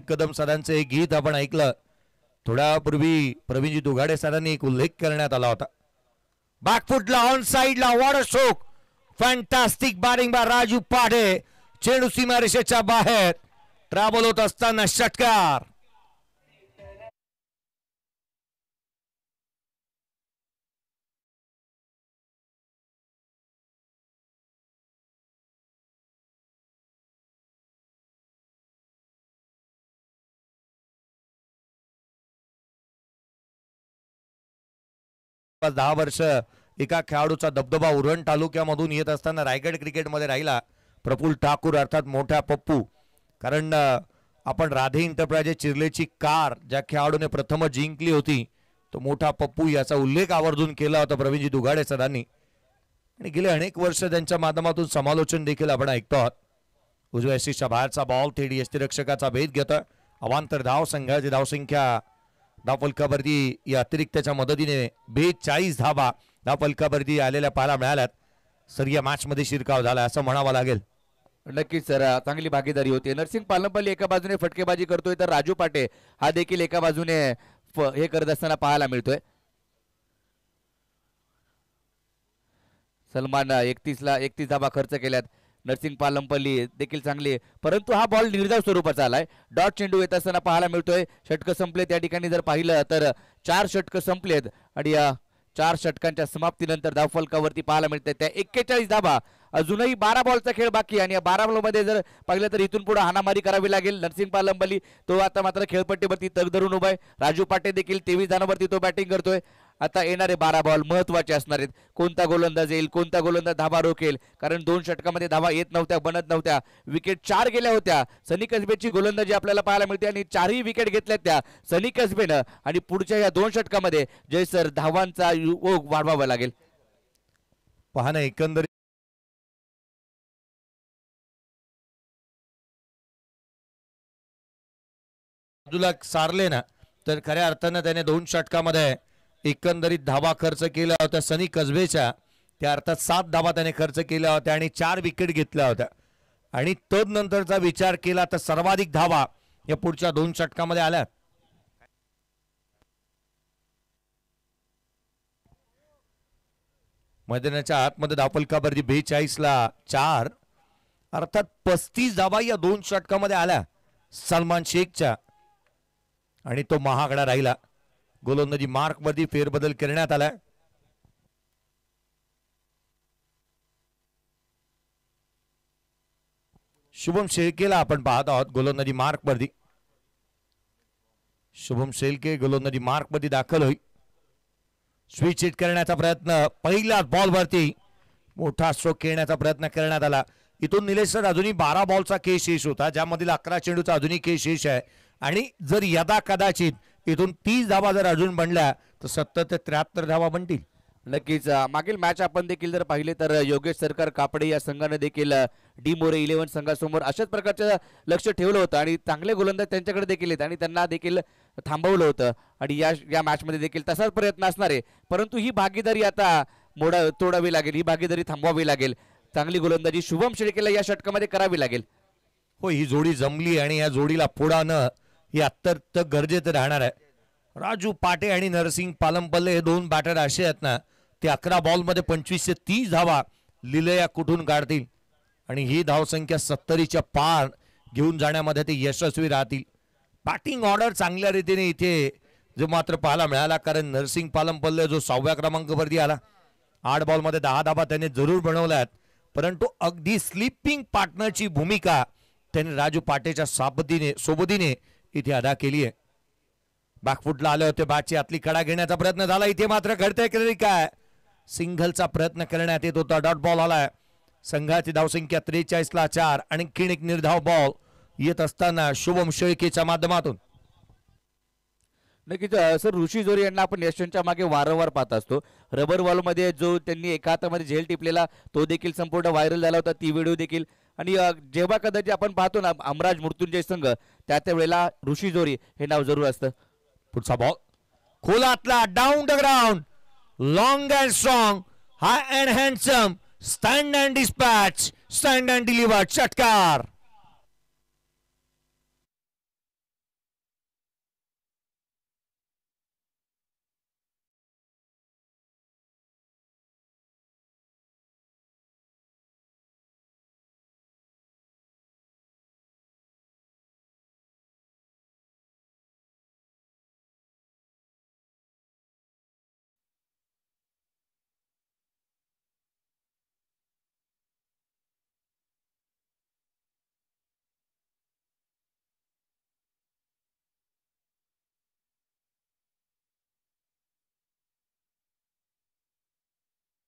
कदम सरांचे एक गीत आपण ऐकलं थोड्यापूर्वी. प्रवीणजी दुगाडे सरांनी एक उल्लेख करण्यात आला होता. बॅकफुटला ऑन साइडला what a stroke, fantastic batting by Raju Pate. चेंडू सीमारेषेच्या बाहेर ट्रॅव्हल होत असताना षटकार. पाच 10 वर्ष एका खेळाडूचा दबदबा उरण तालुक्यामधून येत असताना रायगड क्रिकेटमध्ये राहिला प्रफुल्ल ठाकूर अर्थात मोठ्या पप्पू. कारण आपण राधे एंटरप्राइजेस चिर्लेची कार ज्या खेळाडूने प्रथम जिंकली होती तो मोठा पप्पू, याचा उल्लेख आवर्जून केला होता प्रवीणजी दुगाडे सरांनी. आणि गेले अनेक वर्ष त्यांच्या माध्यमातून समालोचन देखील आपण ऐकतो आहोत. उजव्या यष्टीच्या बाहेरचा बॉल थेट यष्टिरक्षकाचा भेद घेतोय. अवांतर धाव. संघाची धावसंख्या धावफलकावरती या अतिरिक्तच्या मदतीने 42 धावा धावफलकावरती आलेल्या पाहायला मिळाल्यात. सर या मॅच मध्ये शिरकाव झाला असं म्हणावं लागेल. नक्कीच सर, चांगली भागीदारी होती. नरसिंग पालमपल्ली एका बाजूने फटकेबाजी करतोय तर राजू पाटे हा देखील एका बाजूने हे करत असताना पाहायला मिळतोय. सलमान 31 धावा खर्च केल्यात. नरसिंग पालमपल्ली देखील चांगली, परंतु हा बॉल निर्धाव स्वरूपाचा आलाय. डॉट चेंडू येत असताना पाहायला मिळतोय. षटक संपलेत. या ठिकाणी जर पाहिलं तर 4 षटक संपलेत आणि या 4 षटकांच्या समाप्तीनंतर धावफलकावरती पाहायला मिळते त्या 41 धावा. अजूनही 12 बॉलचा खेळ बाकी आणि या 12 बॉलमध्ये जर पाहिलं तर इथून पुढे हाणामारी करावी लागेल. नरसिंग पालमपल्ली तो आता मात्र खेळपट्टीवरती तग धरून उभा आहे. राजू पाटे देखील 23 धावांवरती तो बॅटिंग करतोय. आता येणारे 12 बॉल महत्वाचे असणार आहेत. कोणता गोलंदाज येईल, कोणता गोलंदाज धावा रोखेल, कारण 2 षटकामध्ये धावा येत नव्हत्या, बनत नव्हत्या. विकेट 4 गेल्या होत्या. सनी कसबेची गोलंदाजी आपल्याला पाहायला मिळते आणि 4ही विकेट घेतल्यात त्या सनी कसबेनं. आणि पुढच्या या 2 षटकामध्ये जयसर धावांचा ओघ वाढवावा लागेल. पहा ना, एकंदरीत बाजूला सारले ना तर खऱ्या अर्थानं त्याने 2 षटकामध्ये एकंदरीत धावा खर्च केल्या होत्या सनी कसबेच्या. त्या अर्थात 7 धावा त्याने खर्च केल्या होत्या आणि 4 विकेट घेतल्या होत्या. आणि तदनंतरचा विचार केला तर सर्वाधिक धावा या पुढच्या 2 षटकामध्ये आल्या. मैदानाच्या आतमध्ये धावफलकावरती 42ला 4, अर्थात 35 धावा या 2 षटकामध्ये आल्या सलमान शेखच्या, आणि तो महागडा राहिला. गोलंदाजी मार्क मध्ये फेरबदल करण्यात आला. शुभम शेळकेला आपण पाहत आहोत गोलंदाजी मार्क वरती. शुभम शेळके गोलंदाजी मार्क मध्ये दाखल होईल. स्विच हिट करण्याचा प्रयत्न, पहिल्याच बॉल वरती मोठा स्ट्रोक खेळण्याचा प्रयत्न करण्यात आला. इथून निलेश सर अजूनही 12 बॉलचा केस शेष होता, ज्यामधील 11 चेंडूचा अजूनही केस शेष आहे. आणि जर यदा कदाचित इथून 30 धावा जर अजून बनल्या तर 70 ते 73 धावा बनतील. नक्कीच मागील मॅच आपण देखील जर पाहिले तर योगेश सरकार कापडे या संघाने देखील डी मोरे 11 संघासमोर अशाच प्रकारचं लक्ष ठेवलं होतं आणि चांगले गोलंदाज त्यांच्याकडे देखील आहेत आणि त्यांना देखील थांबवलं होतं. आणि या मॅचमध्ये देखील तसाच प्रयत्न असणार आहे, परंतु ही भागीदारी आता तोडावी लागेल, ही भागीदारी थांबवावी लागेल. चांगली गोलंदाजी शुभम शेळकेला या षटकामध्ये करावी लागेल. हो, ही जोडी जमली आणि या जोडीला पुढानं हे अत्यंत गरजेचं राहणार आहे. राजू पाटे आणि नरसिंग पालमपल्ले हे 2 बॅटर असे आहेत ना, ते 11 बॉलमध्ये 25 ते 30 धावा लिलया कुठून काढतील आणि ही धावसंख्या 70च्या पार घेऊन जाण्यामध्ये ते यशस्वी राहतील. बॅटिंग ऑर्डर चांगल्या रीतीने इथे जो मात्र पाहायला मिळाला, कारण नरसिंग पालमपल्ले जो 6व्या क्रमांकावरती आला, 8 बॉलमध्ये 10 धावा त्याने जरूर बनवल्यात, परंतु अगदी स्लीपिंग पार्टनरची भूमिका त्याने राजू पाटेच्या सोबतीने इथे अदा केली आहे. बॅकफुटला आले होते, बॅटची आतली कडा घेण्याचा प्रयत्न झाला, इथे मात्र घडतंय तरी काय, सिंगलचा प्रयत्न करण्यात येत होता, डॉट बॉल आलाय. संघाची धावसंख्या 43ला 4. आणखीन एक निर्धाव बॉल येत असताना शुभम शेळकेच्या माध्यमातून. नक्कीच सर, ऋषी जोरी यांना आपण यशांच्या मागे वारंवार पाहत असतो. रबर बॉल मध्ये जो त्यांनी एका हातामध्ये झेल टिपलेला तो देखील संपूर्ण व्हायरल झाला होता, ती व्हिडिओ देखील. आणि जेव्हा कदाचित आपण पाहतो ना अमराज मृत्युंजय संघ, त्या वेळेला ऋषी जोरी हे नाव जरूर असतं. पुढचा बॉल खोलातला, down the ground, long and strong, high and handsome, stand and dispatch, stand and deliver, षटकार.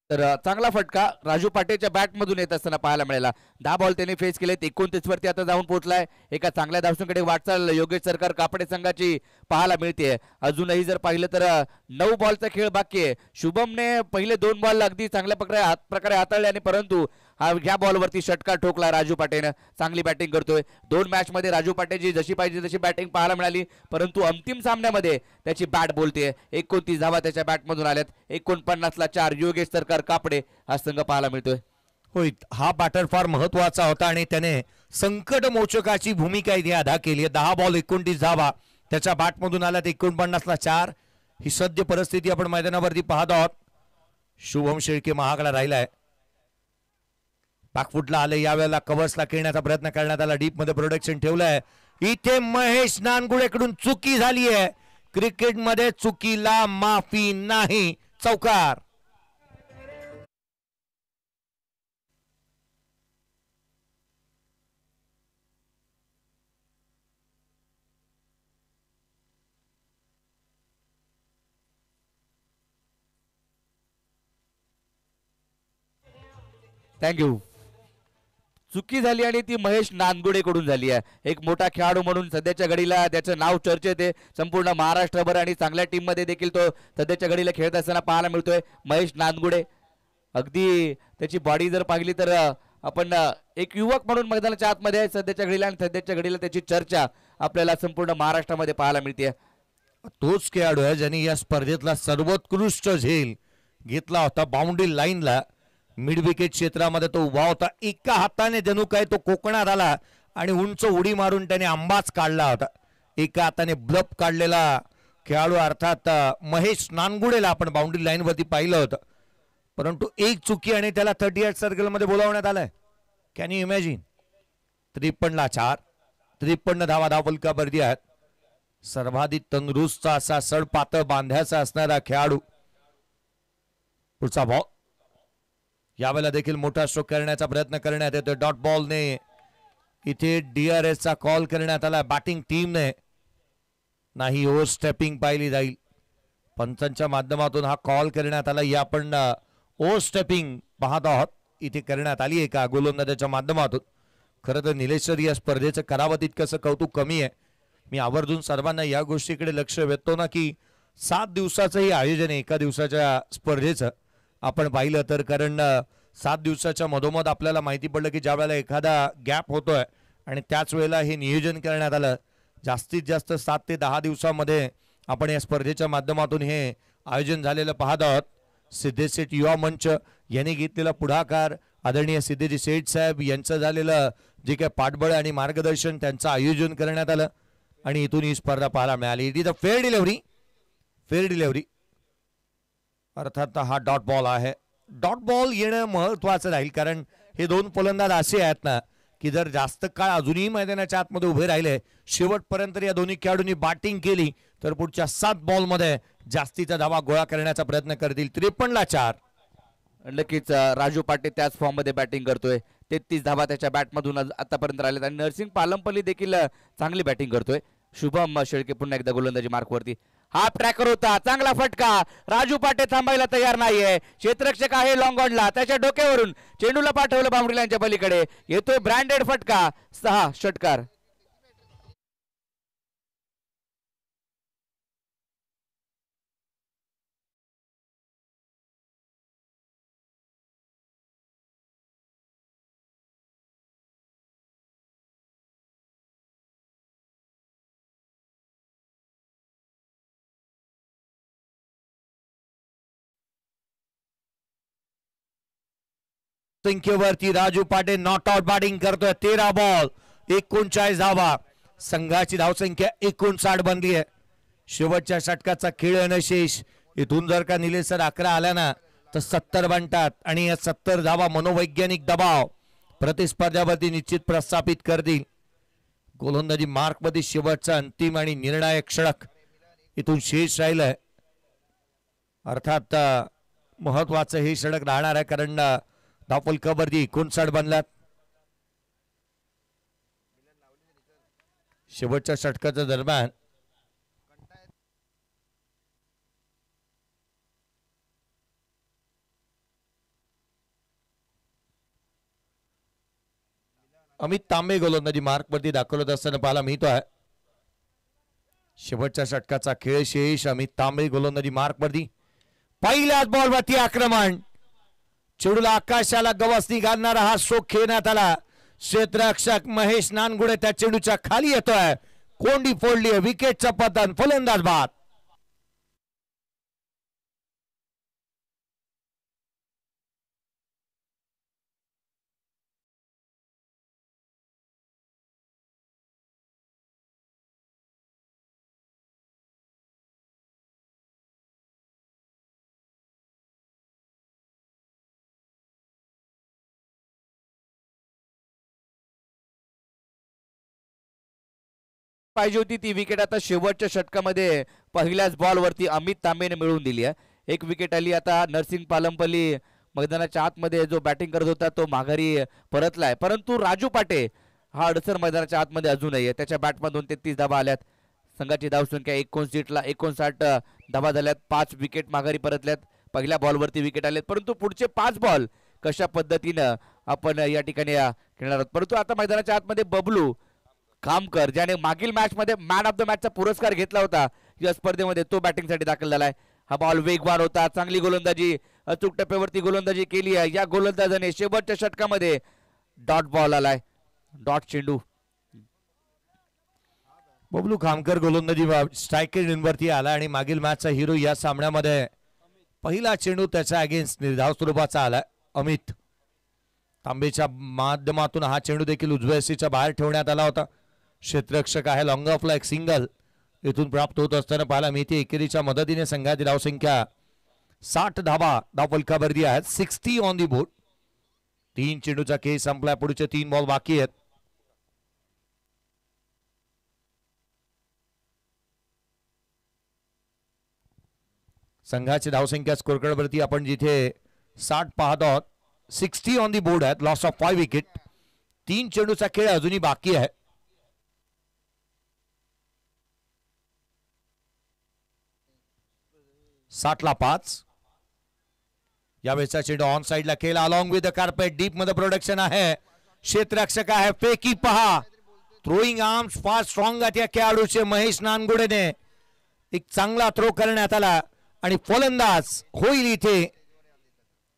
तर चांगला फटका राजू पाटेच्या बॅट मधून येत असताना पाहायला मिळाला. 10 बॉल त्याने फेस केले, 29 वरती आता जाऊन पोहोचलाय. एका चांगल्या धावसंख्येकडे वाटचाल योगेश सरकार कापडे संघाची पाहायला मिळते. अजूनही जर पाहिलं तर 9 बॉलचा खेळ बाकी आहे. शुभमने पहिले 2 बॉल अगदी चांगल्या प्रकारे हाताळले आणि परंतु ह्या बॉलवरती षटकार ठोकला राजू पाटेनं. चांगली बॅटिंग करतोय. 2 मॅच मध्ये राजू पाटेची जशी पाहिजे तशी बॅटिंग पाहायला मिळाली, परंतु अंतिम सामन्यामध्ये त्याची बॅट बोलते. 29 धावा त्याच्या बॅटमधून आल्यात. 49ला 4 योगेश सरकार कापडे हा संघ पाहायला मिळतोय. होय, हा बॅटर फार महत्वाचा होता आणि त्याने संकट मोचकाची भूमिका इथे अदा केली. 10 बॉल 29 धावा त्याच्या बॅटमधून आल्यात. 49ला 4 ही सद्य परिस्थिती आपण मैदानावरती पाहत आहोत. शुभम शेळके महागडा राहिलाय. बॅकफुटला आले, यावेळेला कव्हर्सला खेळण्याचा प्रयत्न करण्यात आला, डीप मध्ये प्रोडक्शन ठेवलंय. इथे महेश नानगुडेकडून चुकी झाली आहे. क्रिकेटमध्ये चुकीला माफी नाही, चौकार. थँक्यू. चुकी झाली आणि ती महेश नानगुडे कडून झाली आहे. एक मोठा खेळाडू म्हणून सध्याच्या घडीला त्याचं नाव चर्चेत आहे संपूर्ण महाराष्ट्रभर आणि चांगल्या टीम मध्ये देखील तो सध्याच्या घडीला खेळत असताना पाहायला मिळतोय. महेश नानगुडे अगदी त्याची बॉडी जर पाहिली तर आपण एक युवक म्हणून मैदानाच्या आतमध्ये आहे सध्याच्या घडीला आणि सध्याच्या घडीला त्याची चर्चा आपल्याला संपूर्ण महाराष्ट्रामध्ये पाहायला मिळते. तोच खेळाडू आहे ज्यांनी या स्पर्धेतला सर्वोत्कृष्ट झेल घेतला होता बाउंड्री लाईनला. मिड विकेट क्षेत्रामध्ये तो उभा होता, एका हाताने जणू काय तो कोकणात आला आणि उंच उडी मारून त्याने आंबाच काढला होता. एका हाताने ब्लप काढलेला खेळाडू अर्थात महेश नानगुडेला आपण बाउंड्री लाईन वरती पाहिलं होतं, परंतु एक चुकी आणि त्याला 38 सर्कल मध्ये बोलावण्यात आलंय. Can you imagine. 53ला 4, 53 धावा धावफलकावरती आहेत. सर्वाधिक तंदुरुस्त असा सडपातळ बांध्याचा असणारा खेळाडू. पुढचा बॉल यावेळेला देखील मोठा स्ट्रोक करण्याचा प्रयत्न करण्यात येतो. डॉट बॉलने इथे DRS चा कॉल करण्यात आला बॅटिंग टीमने. नाही ओव्हर स्टेपिंग पाहिली जाईल. पंचांच्या माध्यमातून हा कॉल करण्यात आला. या आपण ओव्हर स्टेपिंग पाहत आहोत इथे करण्यात आली आहे का गोलंदाजाच्या माध्यमातून. खरं तर निलेश सर या स्पर्धेचं करावं तितकंसं कौतुक कमी आहे. मी आवर्जून सर्वांना या गोष्टीकडे लक्ष वेधतो ना की 7 दिवसाचं हे आयोजन आहे एका दिवसाच्या स्पर्धेचं आपण पाहिलं तर. कारण 7 दिवसाच्या मधोमध आपल्याला माहिती पडलं की ज्या वेळेला एखादा गॅप होतोय आणि त्याच वेळेला हे नियोजन करण्यात आलं. जास्तीत जास्त 7 ते 10 दिवसामध्ये आपण या स्पर्धेच्या माध्यमातून हे आयोजन झालेलं पाहत आहोत. सिद्धेश शेठ युवा मंच यांनी घेतलेला पुढाकार, आदरणीय सिद्धेजी शेठ साहेब यांचं झालेलं जे काही पाठबळ आणि मार्गदर्शन त्यांचं आयोजन करण्यात आलं आणि इथून ही स्पर्धा पाहायला मिळाली. It is a fair delivery. Fair delivery अर्थात हा डॉट बॉल आहे. डॉट बॉल येणं महत्वाचं राहील कारण हे दोन फलंदाज असे आहेत ना की जर जास्त काळ अजूनही मैदानाच्या आतमध्ये उभे राहिले, शेवटपर्यंत या दोन्ही खेळाडूंनी बॅटिंग केली तर पुढच्या 7 बॉलमध्ये जास्तीचा धावा गोळा करण्याचा प्रयत्न करतील. 53ला 4. नक्कीच राजू पाटे त्याच फॉर्म मध्ये बॅटिंग करतोय. 33 धावा त्याच्या बॅटमधून आतापर्यंत राहिलेत आणि नरसिंग पालमपल्ली देखील चांगली बॅटिंग करतोय. शुभम शेळके पुन्हा एकदा गोलंदाजी मार्कवरती. हा ट्रॅकर होता, चांगला फटका. राजू पाटे थांबायला तयार नाहीये. क्षेत्ररक्षक आहे लॉंग ऑनला, त्याच्या डोक्यावरून चेंडूला पाठवलं बाउंड्री लाईनच्या पलीकडे. येतोय ब्रँडेड फटका. 6 षटकार. संख्येवरती राजू पाटे नॉट आउट बॅटिंग करतोय. 13 बॉल 39 धावा. संघाची धावसंख्या 59 बनली आहे. शेवटच्या षटकाचा खेळ शेष. इथून जर का निलेश सर 11 आल्या ना तर 70 बनतात आणि या 70 धावा मनोवैज्ञानिक दबाव प्रतिस्पर्ध्यावरती निश्चित प्रस्थापित करतील. गोलंदाजी मार्क मध्ये शेवटचा अंतिम आणि निर्णायक षटक इथून शेष राहिलंय. अर्थात महत्वाचं हे षटक राहणार आहे कारण धावफलकावरती 59 बनलात. शेवटच्या षटकाच्या दरम्यान अमित तांबे गोलंदाजी मार्कवरती दाखवत असताना पाहायला मिळतो आहे. शेवटच्या षटकाचा खेळ शेष. अमित तांबे गोलंदाजी मार्कवरती. पहिल्याच बॉलवरती आक्रमण. चेंडूला आकाशाला गवसणी घालणारा हा स्ट्रोक खेळण्यात आला. क्षेत्ररक्षक महेश नानगुडे त्या चेंडूच्या खाली येतोय. कोंडी फोडली. विकेटचं पतन. फलंदाज बाद. पाहिजे होती ती विकेट आता शेवटच्या षटकामध्ये पहिल्याच बॉलवरती अमित तांबेने मिळवून दिली आहे. एक विकेट आली. आता नरसिंग पालमपल्ली मैदानाच्या आतमध्ये जो बॅटिंग करत होता तो माघारी परतलाय, परंतु राजू पाटे हा अडसर मैदानाच्या आतमध्ये अजूनही आहे. त्याच्या बॅटमधून 33 धावा आल्यात. संघाची धावसंख्या 59 धावा झाल्यात. 5 विकेट माघारी परतल्यात. पहिल्या बॉलवरती विकेट आलेत, परंतु पुढचे 5 बॉल कशा पद्धतीनं आपण या ठिकाणी खेळणार आहोत. परंतु आता मैदानाच्या आतमध्ये बबलू कामकर ज्याने मागील मॅच मध्ये मॅन ऑफ द मॅचचा पुरस्कार घेतला होता या स्पर्धेमध्ये, तो बॅटिंगसाठी दाखल झालाय. हा बॉल वेगवान होता. चांगली गोलंदाजी, अचूक टप्प्यावरती गोलंदाजी केली आहे या गोलंदाजाने. शेवटच्या षटकामध्ये डॉट बॉल आलाय. डॉट चेंडू. बबलू खामकर गोलंदाजी स्ट्रायकर इनवरती आला आणि मागील मॅचचा हिरो या सामन्यामध्ये पहिला चेंडू त्याच्या अगेन्स्ट निर्धाव स्वरूपाचा आला. अमित तांबेच्या माध्यमातून हा चेंडू देखील उजव्या सीच्या बाहेर ठेवण्यात आला होता. क्षेत्ररक्षक आहे, लॉंग ऑफ लाईक सिंगल इथून प्राप्त होत असताना पाहायला मिळते. एकेरीच्या मदतीने संघाची धावसंख्या 60 धावा धावफलकावरती आहेत. 60 ऑन दी बोर्ड. 3 चेंडूचा खेळ संपला. पुढचे 3 बॉल बाकी आहेत. संघाची धावसंख्या स्कोरकार्डवरती आपण जिथे 60 पाहत आहोत 60 ऑन दी बोर्ड आहेत. Loss of 5 wicket. 3 चेंडूचा खेळ अजूनही बाकी आहे. साठला 5. यावेळेचा चेंडू ऑन साइडला खेळला along with the carpet. Deep मध्ये प्रोडक्शन आहे. क्षेत्ररक्षक आहे. फेकी पहा. थ्रोईंग आर्म्स फार स्ट्रॉंग आहेत या खेळाडूचे. महेश नानगुडेने एक चांगला थ्रो करण्यात आला आणि फलंदाज होईल इथे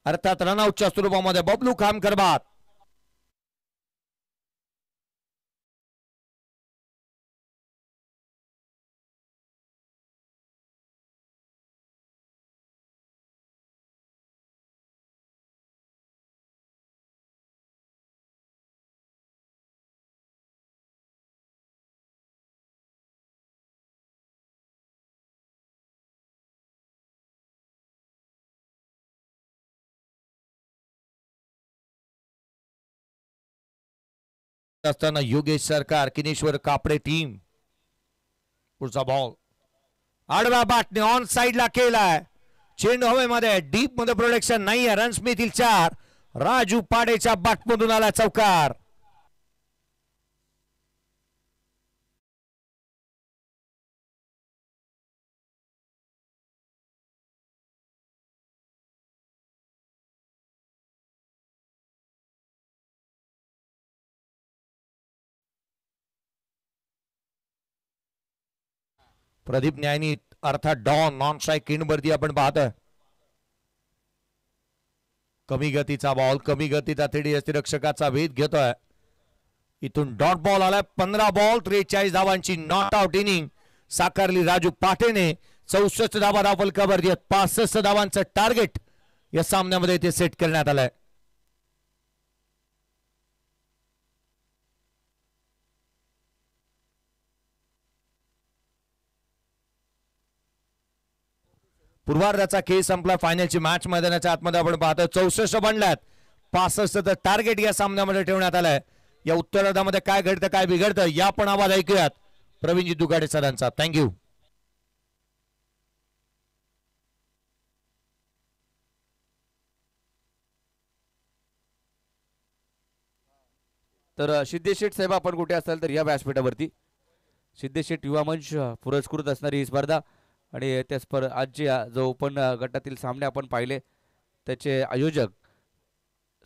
अर्थात रनआउटच्या स्वरूपामध्ये बबलू खामकरबात. असताना योगेश सरकार, किनेश्वर कापडे टीम. पुढचा बॉल आडव्या बॅटने ऑन साइडला केलाय. चेंडू हवेमध्ये. डीप मध्ये प्रोडक्शन नाहीये. रन्स मिळतील 4. राजू पाडेच्या बॅटमधून आला चौकार. प्रदीप न्यायनी अर्थात डॉन नॉन स्ट्राईक किंडवरती आपण पाहतोय. कमी गतीचा बॉल, कमी गतीचा थेडी यष्टिरक्षकाचा वेध घेतोय. इथून डॉट बॉल आलाय. 15 बॉल 43 धावांची नॉट आउट इनिंग साकारली राजू पाटेने. 64 धावा धावफलकावरती. 65 धावांचं टार्गेट या सामन्यामध्ये ते सेट करण्यात आलंय. पूर्वार्धाचा खेळ संपला. फायनलची मॅच मैदानाच्या आतमध्ये आपण पाहतो 64 बनल्यात. 65 टार्गेट या सामन्यामध्ये ठेवण्यात आलाय. या उत्तरार्धामध्ये काय घडतं काय बिघडतं या पण आवाज ऐकूयात प्रवीणजी दुगाडे सरांचा. थँक्यू. तर सिद्धेशेठ साहेब आपण कुठे असाल तर या व्यासपीठावरती सिद्धेशेठ युवा मंच पुरस्कृत असणारी ही स्पर्धा आणि त्या आजची जो ओपन गटातील सामने आपण पाहिले त्याचे आयोजक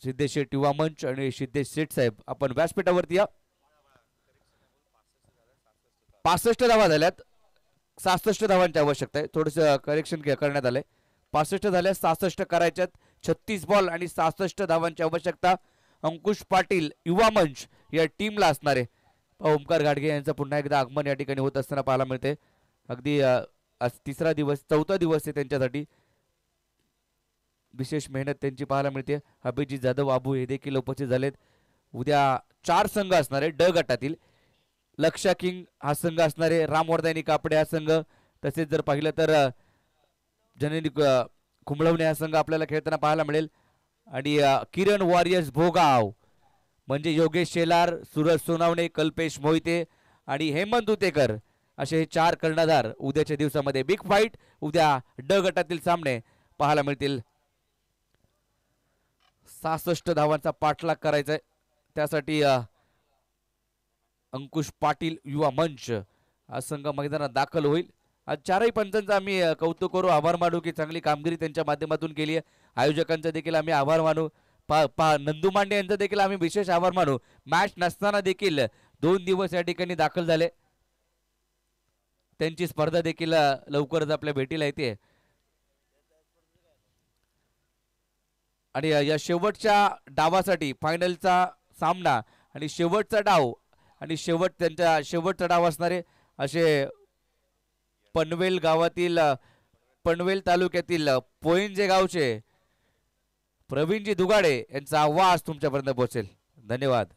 सिद्धेशेठ युवा मंच आणि सिद्धेश शेठ साहेब आपण व्यासपीठावरती या. 65 धावा झाल्यात. 66 धावांची आवश्यकता आहे. थोडंसं करेक्शन करण्यात आलंय. 65 झाल्या, 66 करायच्यात. 36 बॉल आणि 66 धावांची आवश्यकता अंकुश पाटील युवा मंच या टीमला असणारे. ओमकार घाटगे यांचं पुन्हा एकदा आगमन या ठिकाणी होत असताना पाहायला मिळते. अगदी आज चौथा दिवस आहे त्यांच्यासाठी. विशेष मेहनत त्यांची पाहायला मिळते. अभिजित जाधव आबू हे देखील उपस्थित झालेत. उद्या 4 संघ असणारे ड गटातील. लक्षा किंग हा संघ असणारे, रामवर्धनी कापडे हा संघ, तसेच जर पाहिलं तर जननी कुंभळवणे हा संघ आपल्याला खेळताना पाहायला मिळेल. आणि किरण वॉरियर्स भोगाव म्हणजे योगेश शेलार, सूरज सोनावणे, कल्पेश मोहिते आणि हेमंत उतेकर असे हे 4 कर्णधार उद्याच्या दिवसामध्ये बिग फाईट. उद्या ड गटातील सामने पाहायला मिळतील. 66 धावांचा पाठलाग करायचा आहे. त्यासाठी अंकुश पाटील युवा मंच हा संघ मैदानात दाखल होईल. आज 4ही पंचांचा आम्ही कौतुक करू, आभार मानू की चांगली कामगिरी त्यांच्या माध्यमातून केली आहे. आयोजकांचा देखील आम्ही आभार मानू. नंदू मांडे यांचा देखील आम्ही विशेष आभार मानू. मॅच नसताना देखील 2 दिवस या ठिकाणी दाखल झाले. त्यांची स्पर्धा देखील लवकरच आपल्या भेटीला येते. आणि या शेवटच्या डावासाठी फायनलचा सामना आणि शेवटचा डाव आणि त्यांच्या शेवटचा डाव असणारे असे पनवेल गावातील पनवेल तालुक्यातील पोईंजे गावचे प्रवीणजी दुगाडे यांचा आवाज तुमच्यापर्यंत पोहोचेल. धन्यवाद.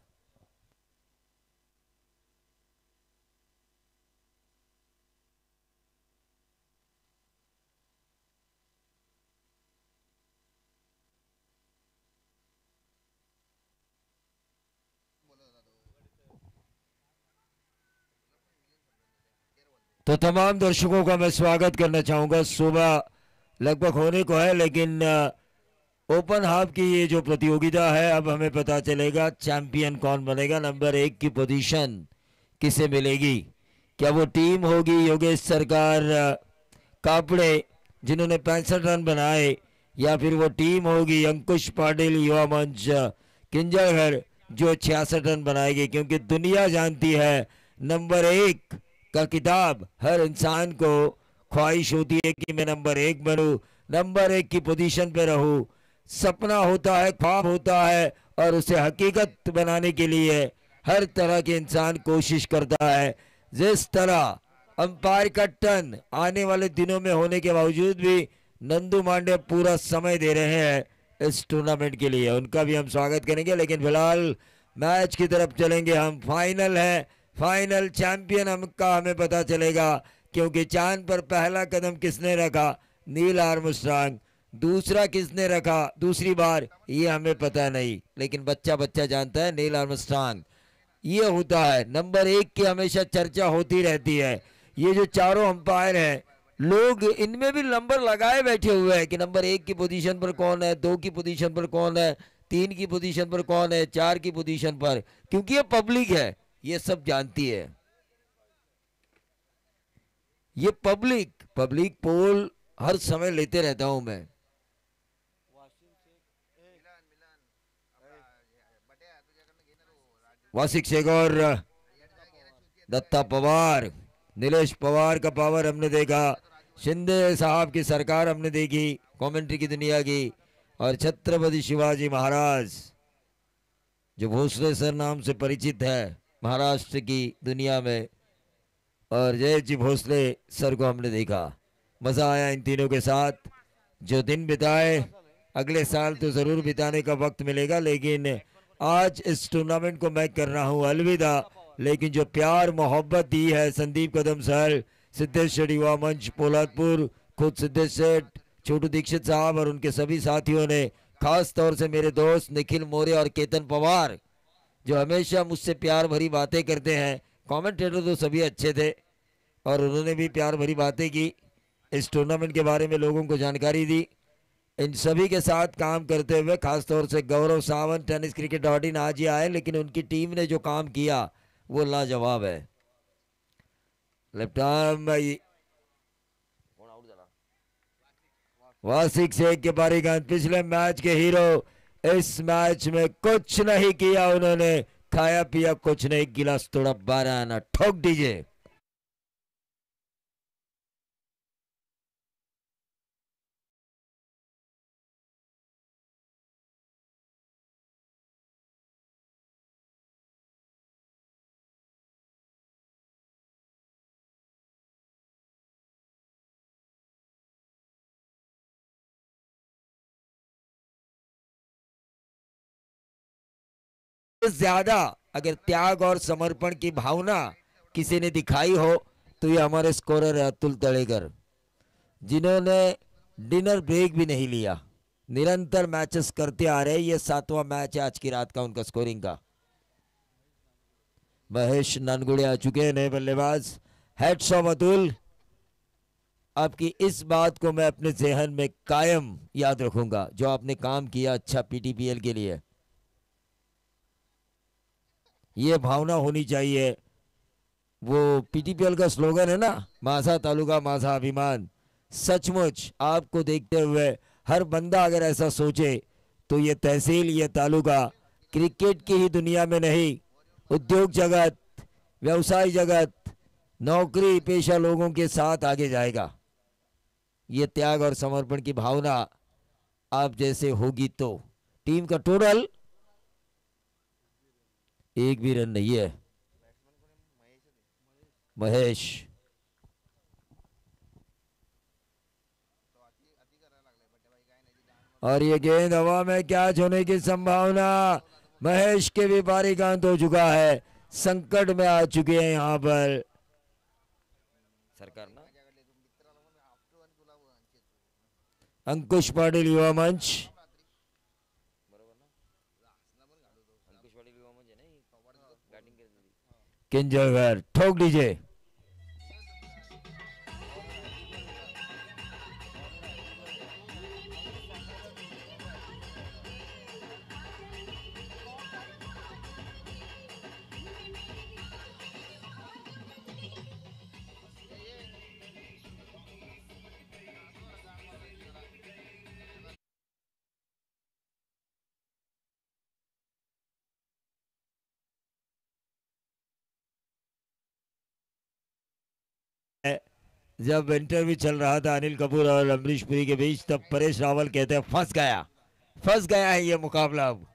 तो तमाम दर्शकों का मैं स्वागत करना चाहूँगा. सुबह लगभग होने को है, लेकिन ओपन हाफ की ये जो प्रतियोगिता है, अब हमें पता चलेगा चैंपियन कौन बनेगा. नंबर 1 की पोजीशन किसे मिलेगी? क्या वो टीम होगी योगेश सरकार कापड़े जिन्होंने 65 रन बनाए, या फिर वो टीम होगी अंकुश पाटिल युवा मंच किंजलघर जो 66 रन बनाएगी? क्योंकि दुनिया जानती है नंबर 1 का किताब हर इंसान को ख्वाहिश होती है कि मैं नंबर 1 बनूं, नंबर 1 की पोजीशन पे रहूं. सपना होता है, ख्वाब होता है, और उसे हकीकत बनाने के लिए हर तरह के इंसान कोशिश करता है. जिस तरह अंपायर का टर्न आने वाले दिनों में होने के बावजूद भी नंदू मांडे पूरा समय दे रहे हैं इस टूर्नामेंट के लिए, उनका भी हम स्वागत करेंगे. लेकिन फिलहाल मैच की तरफ चलेंगे हम. फाइनल है, फाइनल चैंपियन हमका हमें पता चलेगा, क्योंकि चांद पर पहला कदम किसने रखा? Neil Armstrong. दूसरा किसने रखा दूसरी बार? ये हमें पता नहीं, लेकिन बच्चा बच्चा जानता है नील आर्मस्ट्रांग. ये होता है नंबर 1 की हमेशा चर्चा होती रहती है. ये जो चारों अंपायर हैं, लोग इनमें भी नंबर लगाए बैठे हुए हैं कि नंबर 1 की पोजीशन पर कौन है, 2 की पोजीशन पर कौन है, 3 की पोजीशन पर कौन है, 4 की पोजीशन पर. क्योंकि ये पब्लिक है, ये सब जानती है. ये पब्लिक पोल हर समय लेते रहता हूं मैं. वासिक शेखर, दत्ता पवार, नीलेश पवार का पावर हमने देखा, शिंदे साहब की सरकार हमने देखी कमेंट्री की दुनिया की, और छत्रपति शिवाजी महाराज जो भोसले सर नाम से परिचित है महाराष्ट्र की दुनिया में, और जय जी भोसले सर को हमने देखा. मजा आया इन तीनों के साथ. जो दिन बिताए अगले साल तो जरूर बिताने का वक्त मिलेगा, लेकिन आज इस टूर्नामेंट को मैं कर रहा हूं अलविदा. लेकिन जो प्यार मोहब्बत दी है संदीप कदम सर, सिद्धेश्वर युवा मंच पोलादपुर, खुद सिद्धेश सेठ, छोटू दीक्षित साहब और उनके सभी साथियों ने, खास तौर से मेरे दोस्त निखिल मौर्य और केतन पवार जो हमेशा मुझसे प्यार भरी बातें करते हैं. कमेंटेटर तो सभी अच्छे थे और उन्होंने भी प्यार भरी बातें की, इस टूर्नामेंट के बारे में लोगों को जानकारी दी. इन सभी के साथ काम करते हुए खास तौर से गौरव सावंत टेनिस क्रिकेट .in आज ही आए, लेकिन उनकी टीम ने जो काम किया वो लाजवाब है. लेफ्ट आर्म वासिक शेख के पारी गेंद, पिछले मैच के हीरो इस मैच में कुछ नहीं किया उन्होंने, खाया पिया कुछ नहीं, गिलास तोड़ा 12 आना. ठोक दीजिए. ज्यादा अगर त्याग और समर्पण की भावना किसी ने दिखाई हो तो ये हमारे स्कोरर है अतुल तड़ेकर, जिन्होंने डिनर ब्रेक भी नहीं लिया, निरंतर मैचेस करते आ रहे. ये 7वां मैच है आज की रात का उनका स्कोरिंग का. महेश नानगुड़े आ चुके हैं नए बल्लेबाज. हेड्स ऑफ अतुल, आपकी इस बात को मैं अपने जहन में कायम याद रखूंगा जो आपने काम किया अच्छा पीटीपीएल के लिए. ये भावना होनी चाहिए. वो पीटीपीएल का स्लोगन है ना, माझा तालुका माझा अभिमान. सचमुच आपको देखते हुए हर बंदा अगर ऐसा सोचे तो ये तहसील, ये तालुका क्रिकेट की ही दुनिया में नहीं, उद्योग जगत, व्यवसाय जगत, नौकरी पेशा लोगों के साथ आगे जाएगा. ये त्याग और समर्पण की भावना आप जैसे होगी तो. टीम का टोटल एक भी रन नहीं है. महेश और ये गेंद हवा में कैच होने की संभावना। महेश के भी पारी का अंत हो चुका है, संकट में आ चुके हैं यहाँ पर सरकार ना। अंकुश पाटिल युवा मंच, किंजलगर ठोक दीजिए। जब इंटरव्यू चल रहा था अनिल कपूर और अमरीश पुरी के बीच, तब परेश रावल कहते हैं फंस गया है ये मुकाबला, अब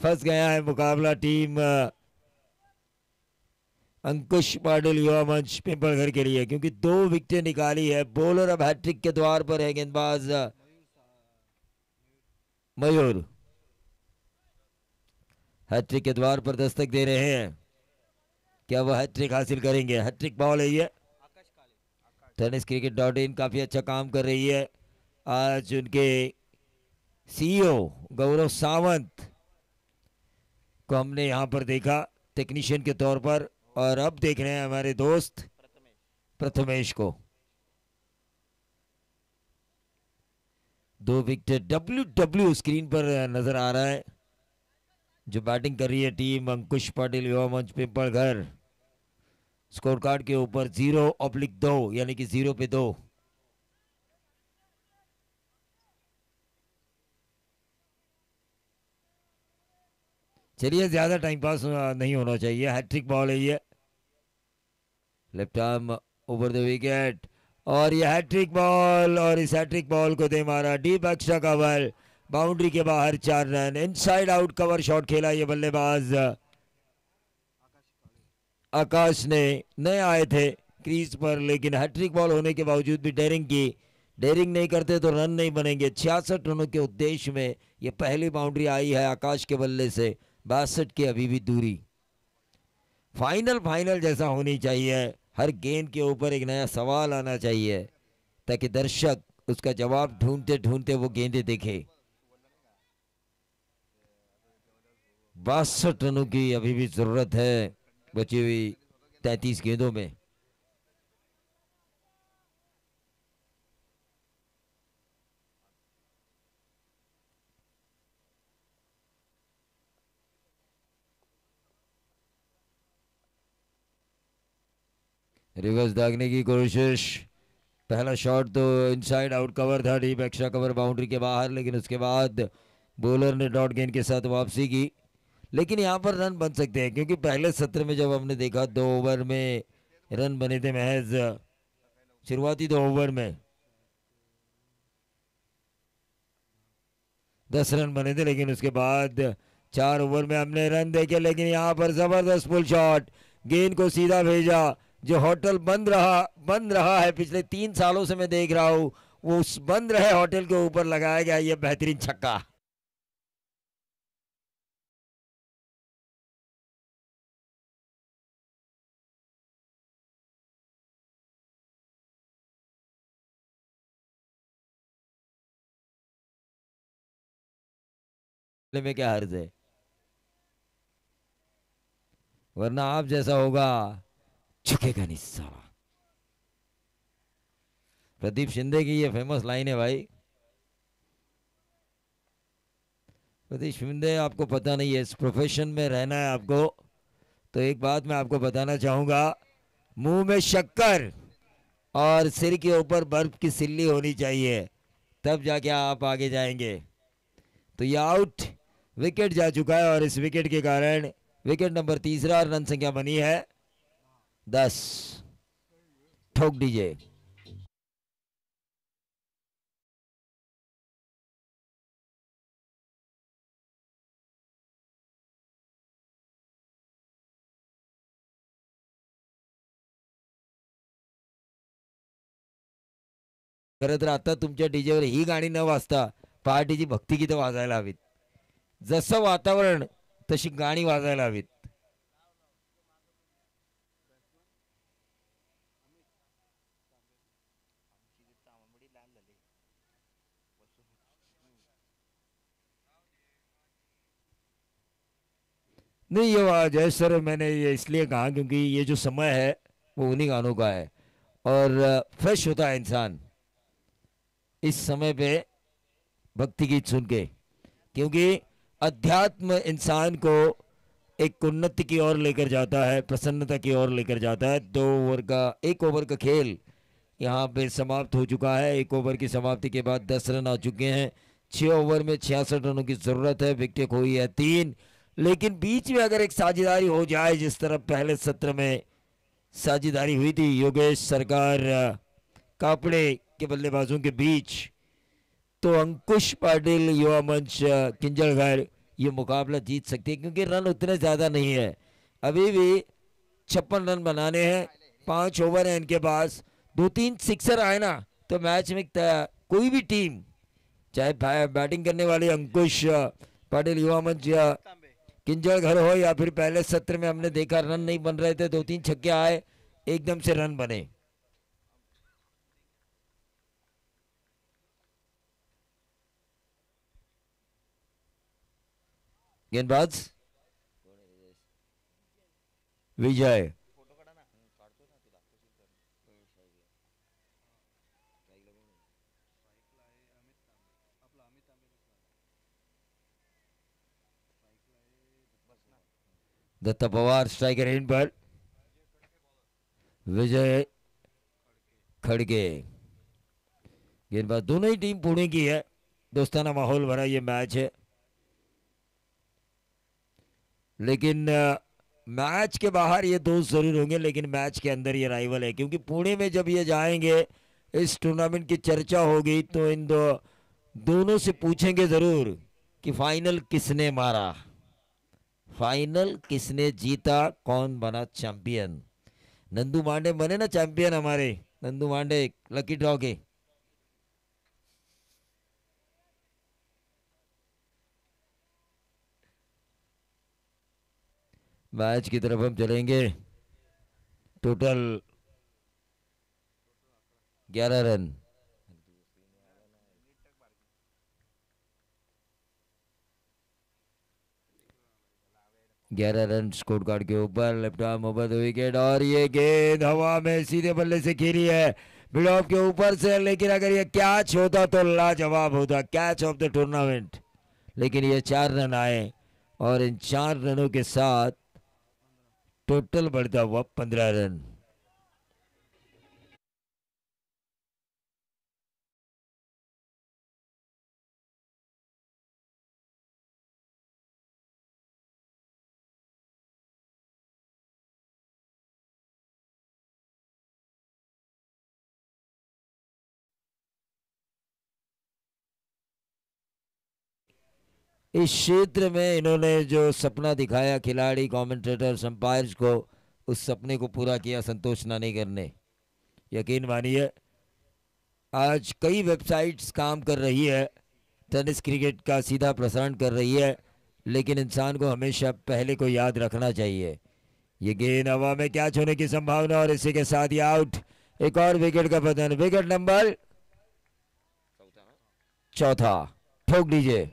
फंस गया है मुकाबला। टीम अंकुश पाटिल युवा मंच पिंपलघर के लिए, क्योंकि 2 विकेटें निकाली है। बॉलर अब हैट्रिक के द्वार पर है, गेंदबाज मयूर हैट्रिक के द्वार पर दस्तक दे रहे हैं। क्या वो हैट्रिक हासिल करेंगे? हैट्रिक बॉल है ये। tenniscricket.in काफी अच्छा काम कर रही है। आज उनके सीईओ गौरव सावंत को हमने यहाँ पर देखा टेक्नीशियन के तौर पर, और अब देख रहे हैं हमारे दोस्त प्रथमेश को। 2 विकेट WW स्क्रीन पर नजर आ रहा है। जो बैटिंग कर रही है टीम अंकुश पाटिल युवा मंच पिंपलघर, स्कोर कार्ड के ऊपर 0/2 यानी कि 0 पे 2। चलिए, ज्यादा टाइम पास नहीं होना चाहिए। हैट्रिक बॉल है ये, left arm over the wicket, और ये हैट्रिक बॉल, और इस हैट्रिक बॉल को दे मारा डीप एक्स्ट्रा कवर, बाउंड्री के बाहर 4 run. Inside out cover shot खेला ये बल्लेबाज आकाश ने। नए आए थे क्रीज पर, लेकिन हैट्रिक बॉल होने के बावजूद भी डेयरिंग की। डेयरिंग नहीं करते तो रन नहीं बनेंगे। 66 रनों के उद्देश्य में ये पहली बाउंड्री आई है आकाश के बल्ले से। 62 की अभी भी दूरी। फाइनल जैसा होनी चाहिए। हर गेंद के ऊपर एक नया सवाल आना चाहिए, ताकि दर्शक उसका जवाब ढूंढते ढूंढते वो गेंदें देखे। 62 रनों की अभी भी जरूरत है बची हुई 33 गेंदों में। रिवर्स दागने की कोशिश। पहला शॉट तो इनसाइड आउट कवर था, डीप एक्स्ट्रा कवर बाउंड्री के बाहर, लेकिन उसके बाद बॉलर ने डॉट गेंद के साथ वापसी की। लेकिन यहाँ पर रन बन सकते हैं, क्योंकि पहले सत्र में जब हमने देखा 2 ओवर में रन बने थे महज, शुरुआती 2 ओवर में 10 रन बने थे, लेकिन उसके बाद 4 ओवर में हमने रन देखे। लेकिन यहाँ पर जबरदस्त पुल शॉट, गेंद को सीधा भेजा। जो होटल बंद रहा है पिछले 3 सालों से मैं देख रहा हूँ, वो उस बंद रहे होटल के ऊपर लगाया गया ये बेहतरीन छक्का। में क्या हर्ज है, वरना आप जैसा होगा झुकेगा नहीं साला। प्रदीप शिंदे की ये फेमस लाइन है भाई। प्रदीप शिंदे, आपको पता नहीं है, इस प्रोफेशन में रहना है आपको, तो एक बात मैं आपको बताना चाहूंगा, मुंह में शक्कर और सिर के ऊपर बर्फ की सिल्ली होनी चाहिए, तब जाके आप आगे जाएंगे। तो ये आउट विकेट जा चुका है, और इस विकेट के कारण विकेट नंबर 3, रन संख्या बनी है 10। ठोक दीजिए। खरं तर आता तुमच्या डीजेवर ही गाणी न वाजता पहाटेची भक्तिगीतं वाजायला हवीत. जसं वातावरण तशी गाणी वाजायला हवीत. नहीं ये जय सर, मैंने ये इसलिए कहा क्योंकि ये जो समय है वो उन्हीं गानों का है और फ्रेश होता है इंसान इस समय पे भक्ति गीत सुन के, क्योंकि अध्यात्म इंसान को एक उन्नति की ओर लेकर जाता है, प्रसन्नता की ओर लेकर जाता है. 1 ओवर का खेल यहाँ पे समाप्त हो चुका है. 1 ओवर की समाप्ति के बाद 10 रन आ चुके हैं. 6 ओवर में 66 रनों की जरूरत है. विकेट खोई है 3, लेकिन बीच में अगर एक साझेदारी हो जाए जिस तरह पहले सत्र में साझेदारी हुई थी योगेश सरकार कापड़े के बल्लेबाजों के बीच, तो अंकुश पाटिल युवा मंच किंजलघर ये मुकाबला जीत सकती है, क्योंकि रन उतने ज़्यादा नहीं है. अभी भी 56 रन बनाने हैं. 5 ओवर है इनके पास. 2-3 सिक्सर आए ना तो मैच में कोई भी टीम, चाहे बैटिंग करने वाले अंकुश पाटिल युवा मंच या किंजलघर हो, या फिर पहले सत्र में हमने देखा रन नहीं बन रहे थे, 2-3 छक्के आए, एकदम से रन बने. गेंदबाज विजय, दत्ता पवार स्ट्राइकर एंड पर, विजय खड़गे. गेंदबाज दोनों ही टीम पुणे की है. दोस्ताना माहौल भरा ये मैच है, लेकिन मैच के बाहर ये दोस्त जरूर होंगे, लेकिन मैच के अंदर ये राइवल है, क्योंकि पुणे में जब ये जाएंगे इस टूर्नामेंट की चर्चा होगी तो इन दोनों से पूछेंगे जरूर कि फाइनल किसने मारा, फाइनल किसने जीता, कौन बना चैंपियन. नंदू मांडे बने ना चैंपियन हमारे, नंदू मांडे लकी ड्रॉ के. मैच की तरफ हम चलेंगे. Total 11 run. 11 run score card के ऊपर. Left arm over the wicket, और ये गेंद हवा में सीधे बल्ले से खेली है मिड ऑफ के ऊपर से, लेकिन अगर ये कैच होता तो लाजवाब होता, कैच ऑफ द टूर्नामेंट. लेकिन ये 4 रन आए और इन 4 रनों के साथ टोटल बढ़ता हुआ 15 रन. इस क्षेत्र में इन्होंने जो सपना दिखाया खिलाड़ी, कमेंटेटर्स, अंपायर्स को, उस सपने को पूरा किया संतोष नानीकर ने. यकीन मानिए आज कई वेबसाइट्स काम कर रही है, टेनिस क्रिकेट का सीधा प्रसारण कर रही है, लेकिन इंसान को हमेशा पहले को याद रखना चाहिए. ये गेंद हवा में कैच होने की संभावना, और इसी के साथ ही आउट. एक और विकेट का पतन. Wicket number 4. ठोक दीजिए.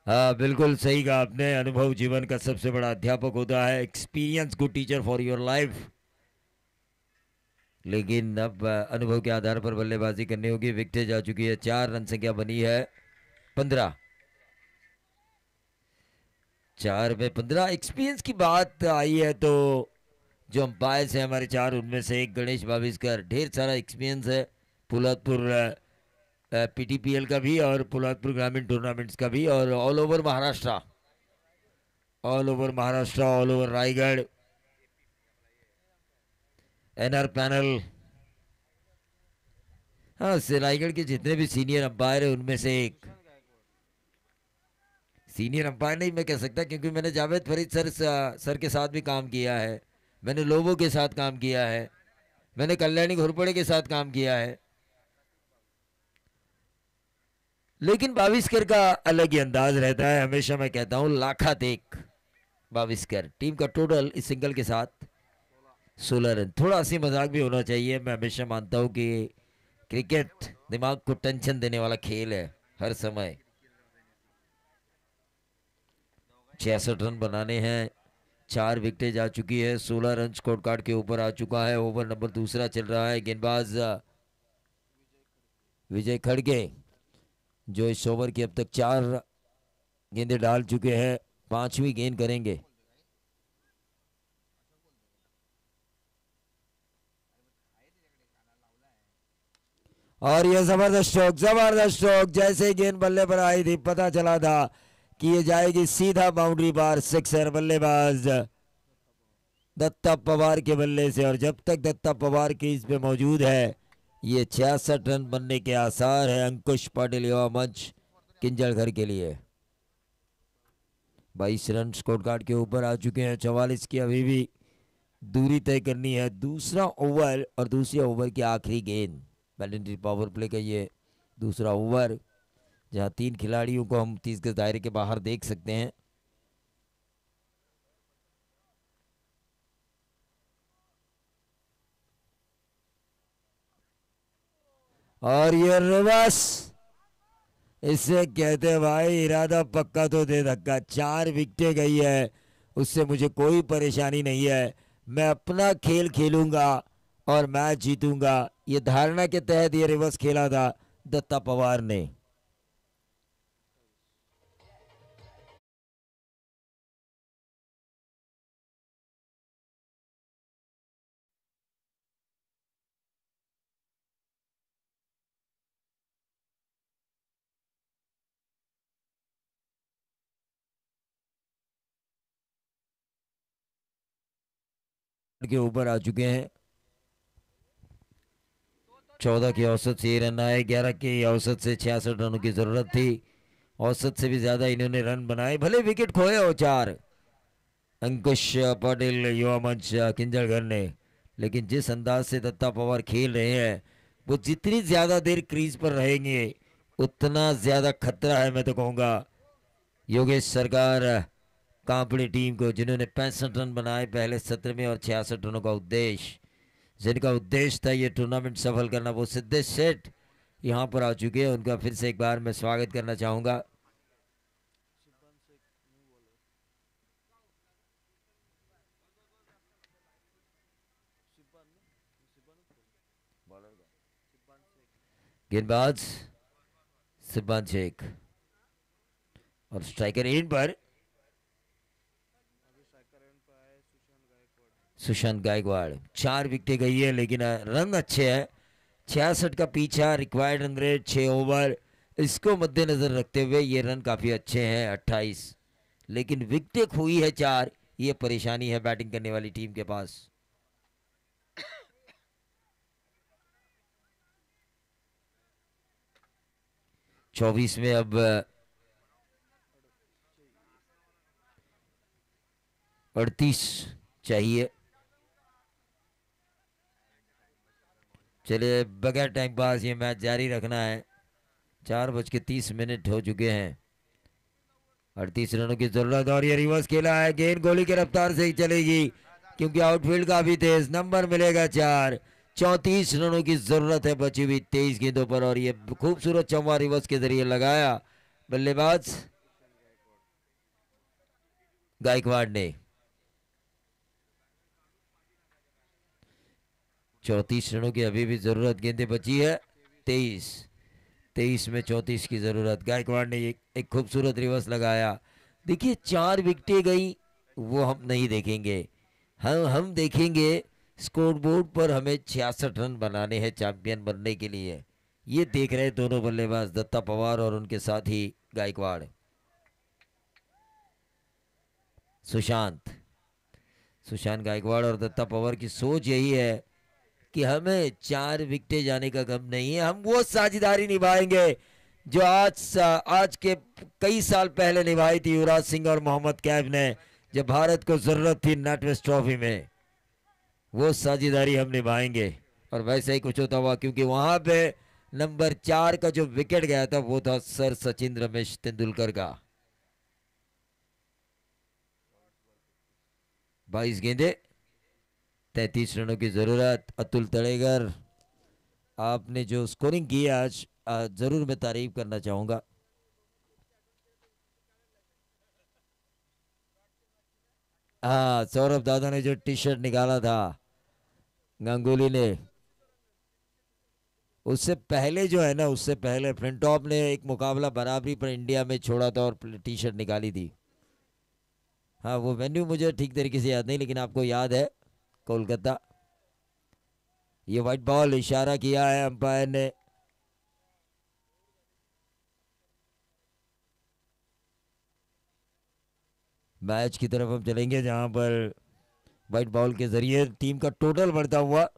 हाँ बिल्कुल सही कहा आपने, अनुभव जीवन का सबसे बड़ा अध्यापक होता है, experience good teacher for your life. लेकिन अब अनुभव के आधार पर बल्लेबाजी करनी होगी। विकेट जा चुकी है, 4 रन संख्या बनी है 15। 4 में 15। एक्सपीरियंस की बात आई है तो जो अंपायर्स हैं हमारे 4, उनमें से एक गणेश भाविस्कर, ढेर सारा एक्सपीरियंस है पुलादपुर पीटीपीएल का भी और पुलादपुर ग्रामीण टूर्नामेंट्स का भी, और all over Maharashtra, all over Maharashtra, all over Raigad, NR panel. हाँ, से रायगढ़ के जितने भी सीनियर अंपायर है उनमें से एक। सीनियर अंपायर नहीं मैं कह सकता, क्योंकि मैंने जावेद फरीद सर के साथ भी काम किया है, मैंने लोबो के साथ काम किया है, मैंने कल्याणी घोरपड़े के साथ काम किया है। लेकिन बाविस्कर का अलग ही अंदाज रहता है, हमेशा मैं कहता हूं लाखात एक बाविस्कर। टीम का टोटल इस सिंगल के साथ 16 रन। थोड़ा हंसी मजाक भी होना चाहिए, मैं हमेशा मानता हूं कि क्रिकेट दिमाग को टेंशन देने वाला खेल है हर समय। 66 रन बनाने हैं, 4 विकेटें जा चुकी है, 16 रन स्कोर कार्ड के ऊपर आ चुका है। ओवर नंबर दूसरा चल रहा है। गेंदबाज विजय खड़गे जो इस ओवर की अब तक 4 गेंदें डाल चुके हैं, 5वीं गेंद करेंगे। और यह जबरदस्त स्ट्रोक, जबरदस्त स्ट्रोक। जैसे गेंद बल्ले पर आई थी पता चला था कि ये जाएगी सीधा बाउंड्री बार, सिक्सर। बल्लेबाज दत्ता पवार के बल्ले से, और जब तक दत्ता पवार क्रीज पे मौजूद है ये 66 रन बनने के आसार है। अंकुश पाटिल युवा मंच किंजलघर के लिए 22 रन स्कोर कार्ड के ऊपर आ चुके हैं। 44 की अभी भी दूरी तय करनी है। दूसरा ओवर और दूसरे ओवर की आखिरी गेंद, बैलेंट्री पावर प्ले का ये दूसरा ओवर, जहां 3 खिलाड़ियों को हम 30 गज दायरे के बाहर देख सकते हैं। और ये रिवर्स, इसे कहते हैं भाई इरादा पक्का तो दे धक्का। 4 विकेटें गई है, उससे मुझे कोई परेशानी नहीं है, मैं अपना खेल खेलूंगा और मैच जीतूंगा। ये धारणा के तहत ये रिवर्स खेला था दत्ता पवार ने। के ऊपर आ चुके हैं। 14 की औसत से ये रन आए, 11 की औसत से 66 रनों की जरूरत थी। औसत से भी ज्यादा इन्होंने रन बनाए, भले विकेट खोए हो 4 अंकुश पाटिल युवा मंच किंजलघर ने, लेकिन जिस अंदाज से दत्ता पवार खेल रहे हैं, वो जितनी ज्यादा देर क्रीज पर रहेंगे उतना ज्यादा खतरा है। मैं तो कहूंगा योगेश सरकार कांपड़ी टीम को, जिन्होंने 65 रन बनाए पहले सत्र में, और 66 रनों का उद्देश्य, जिनका उद्देश्य था ये टूर्नामेंट सफल करना, वो सिद्धेश सेठ यहाँ पर आ चुके हैं। उनका फिर से एक बार मैं स्वागत करना चाहूंगा। गेंदबाज सिब्बान शेख और स्ट्राइकर एंड पर सुशांत गायकवाड़। 4 विकेटें गई है, लेकिन रन अच्छे हैं। 66 का पीछा, रिक्वायर्ड रन रेट 6 ओवर, इसको मद्देनजर रखते हुए ये रन काफी अच्छे हैं 28, लेकिन विकेटें खोई है 4। ये परेशानी है बैटिंग करने वाली टीम के पास। चौबीस में अब 38 चाहिए। चलिए बगैर टाइम पास ये मैच जारी रखना है। 4:30 हो चुके हैं। 38 रनों की जरूरत, और ये रिवर्स खेला है। गेंद गोली की रफ्तार से ही चलेगी, क्योंकि आउटफील्ड काफी तेज। नंबर मिलेगा 4। 34 रनों की जरूरत है बची हुई 23 गेंदों पर, और ये खूबसूरत चौवा रिवर्स के जरिए लगाया। बल्लेबाज गायकवाड़ ने। 34 रनों की अभी भी जरूरत, गेंदें बची है 23। 23 में 34 की जरूरत। गायकवाड़ ने एक खूबसूरत रिवर्स लगाया। देखिए 4 विकेटें गई, वो हम नहीं देखेंगे। हम देखेंगे स्कोर बोर्ड पर हमें 66 रन बनाने हैं चैंपियन बनने के लिए। ये देख रहे दोनों बल्लेबाज दत्ता पवार और उनके साथी गायकवाड़। सुशांत सुशांत गायकवाड़ और दत्ता पवार की सोच यही है कि हमें 4 विकेटें जाने का गम नहीं है। हम वो साझेदारी निभाएंगे जो आज के कई साल पहले निभाई थी युवराज सिंह और मोहम्मद कैफ ने, जब भारत को जरूरत थी नटवेस्ट ट्रॉफी में। वो साझेदारी हम निभाएंगे और वैसे ही कुछ होता हुआ, क्योंकि वहां पे नंबर 4 का जो विकेट गया था वो था सर सचिन रमेश तेंदुलकर का। 22 गेंदे 33 रनों की जरूरत। अतुल तड़ेगर, आपने जो स्कोरिंग की आज जरूर मैं तारीफ करना चाहूंगा। हाँ, सौरभ दादा ने जो टी शर्ट निकाला था गांगुली ने, उससे पहले जो है ना, उससे पहले फ्लिंटॉप ने एक मुकाबला बराबरी पर इंडिया में छोड़ा था और टी शर्ट निकाली थी। हाँ, वो वेन्यू मुझे ठीक तरीके से याद नहीं, लेकिन आपको याद है कोलकाता। ये व्हाइट बॉल इशारा किया है अंपायर ने। मैच की तरफ हम चलेंगे जहां पर व्हाइट बॉल के जरिए टीम का टोटल बढ़ता हुआ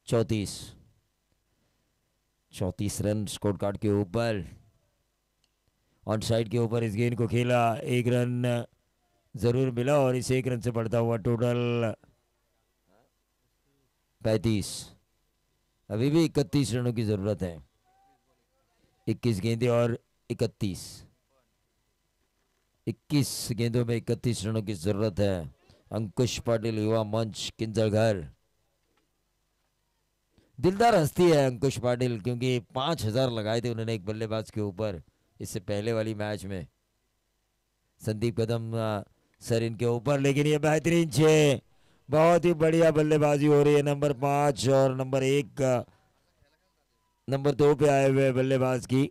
34 रन स्कोर कार्ड के ऊपर। ऑन साइड के ऊपर इस गेंद को खेला, 1 रन जरूर मिला और इस 1 रन से बढ़ता हुआ टोटल 35। अभी भी 31 रनों की जरूरत है। 21 गेंदें और 21 गेंदों में 31 रनों की जरूरत है। अंकुश पाटिल युवा मंच किंजलघर। दिलदार हस्ती है अंकुश पाटिल, क्योंकि 5,000 लगाए थे उन्होंने एक बल्लेबाज के ऊपर इससे पहले वाली मैच में। संदीप कदम सर इनके ऊपर, लेकिन ये बेहतरीन 6, बहुत ही बढ़िया बल्लेबाजी हो रही है नंबर 5 और नंबर 1 का, नंबर 2 पे आए हुए बल्लेबाज की।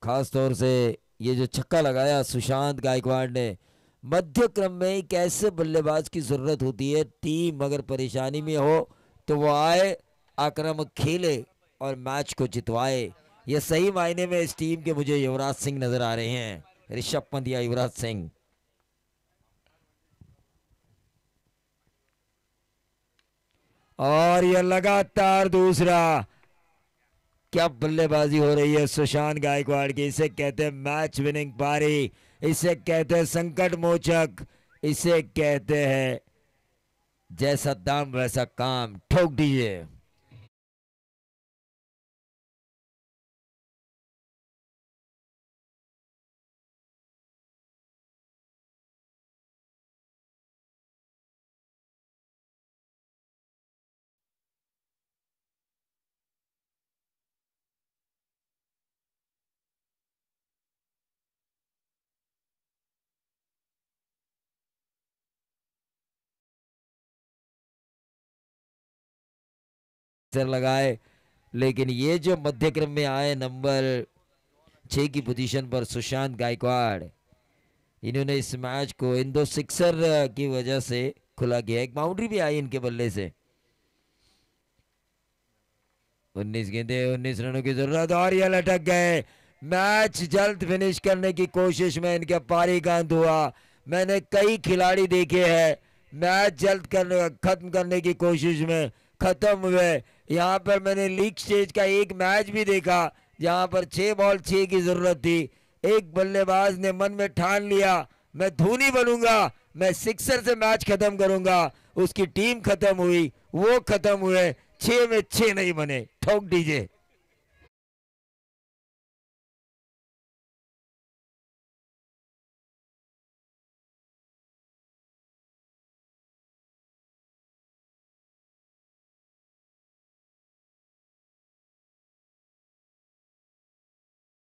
खास तौर से ये जो छक्का लगाया सुशांत गायकवाड़ ने, मध्य क्रम में एक ऐसे बल्लेबाज की जरूरत होती है। टीम अगर परेशानी में हो तो वो आए, आक्रामक खेले और मैच को जितवाए। ये सही मायने में इस टीम के मुझे युवराज सिंह नजर आ रहे हैं, ऋषभ पंत या युवराज सिंह। और ये लगातार दूसरा, क्या बल्लेबाजी हो रही है सुशांत गायकवाड़ की। इसे कहते हैं मैच विनिंग पारी, इसे कहते हैं संकट मोचक, इसे कहते हैं जैसा दाम वैसा काम। ठोक दीजिए। सर लगाए, लेकिन ये जो मध्य क्रम में आए नंबर 6 की पोजीशन पर सुशांत गायकवाड़, इन्होंने इस मैच को इन 2 सिक्सर की वजह से खुला किया। एक बाउंड्री भी आई इनके बल्ले से। 19 गेंदे 19 रनों की जरूरत और ये लटक गए। मैच जल्द फिनिश करने की कोशिश में इनके पारी का अंत हुआ। मैंने कई खिलाड़ी देखे हैं मैच जल्द खत्म करने की कोशिश में खत्म हुए। यहाँ पर मैंने लीग स्टेज का एक मैच भी देखा जहाँ पर 6 बॉल 6 की जरूरत थी। एक बल्लेबाज ने मन में ठान लिया मैं धोनी बनूंगा, मैं सिक्सर से मैच खत्म करूंगा। उसकी टीम खत्म हुई, वो खत्म हुए, 6 में 6 नहीं बने। ठोक दीजिए।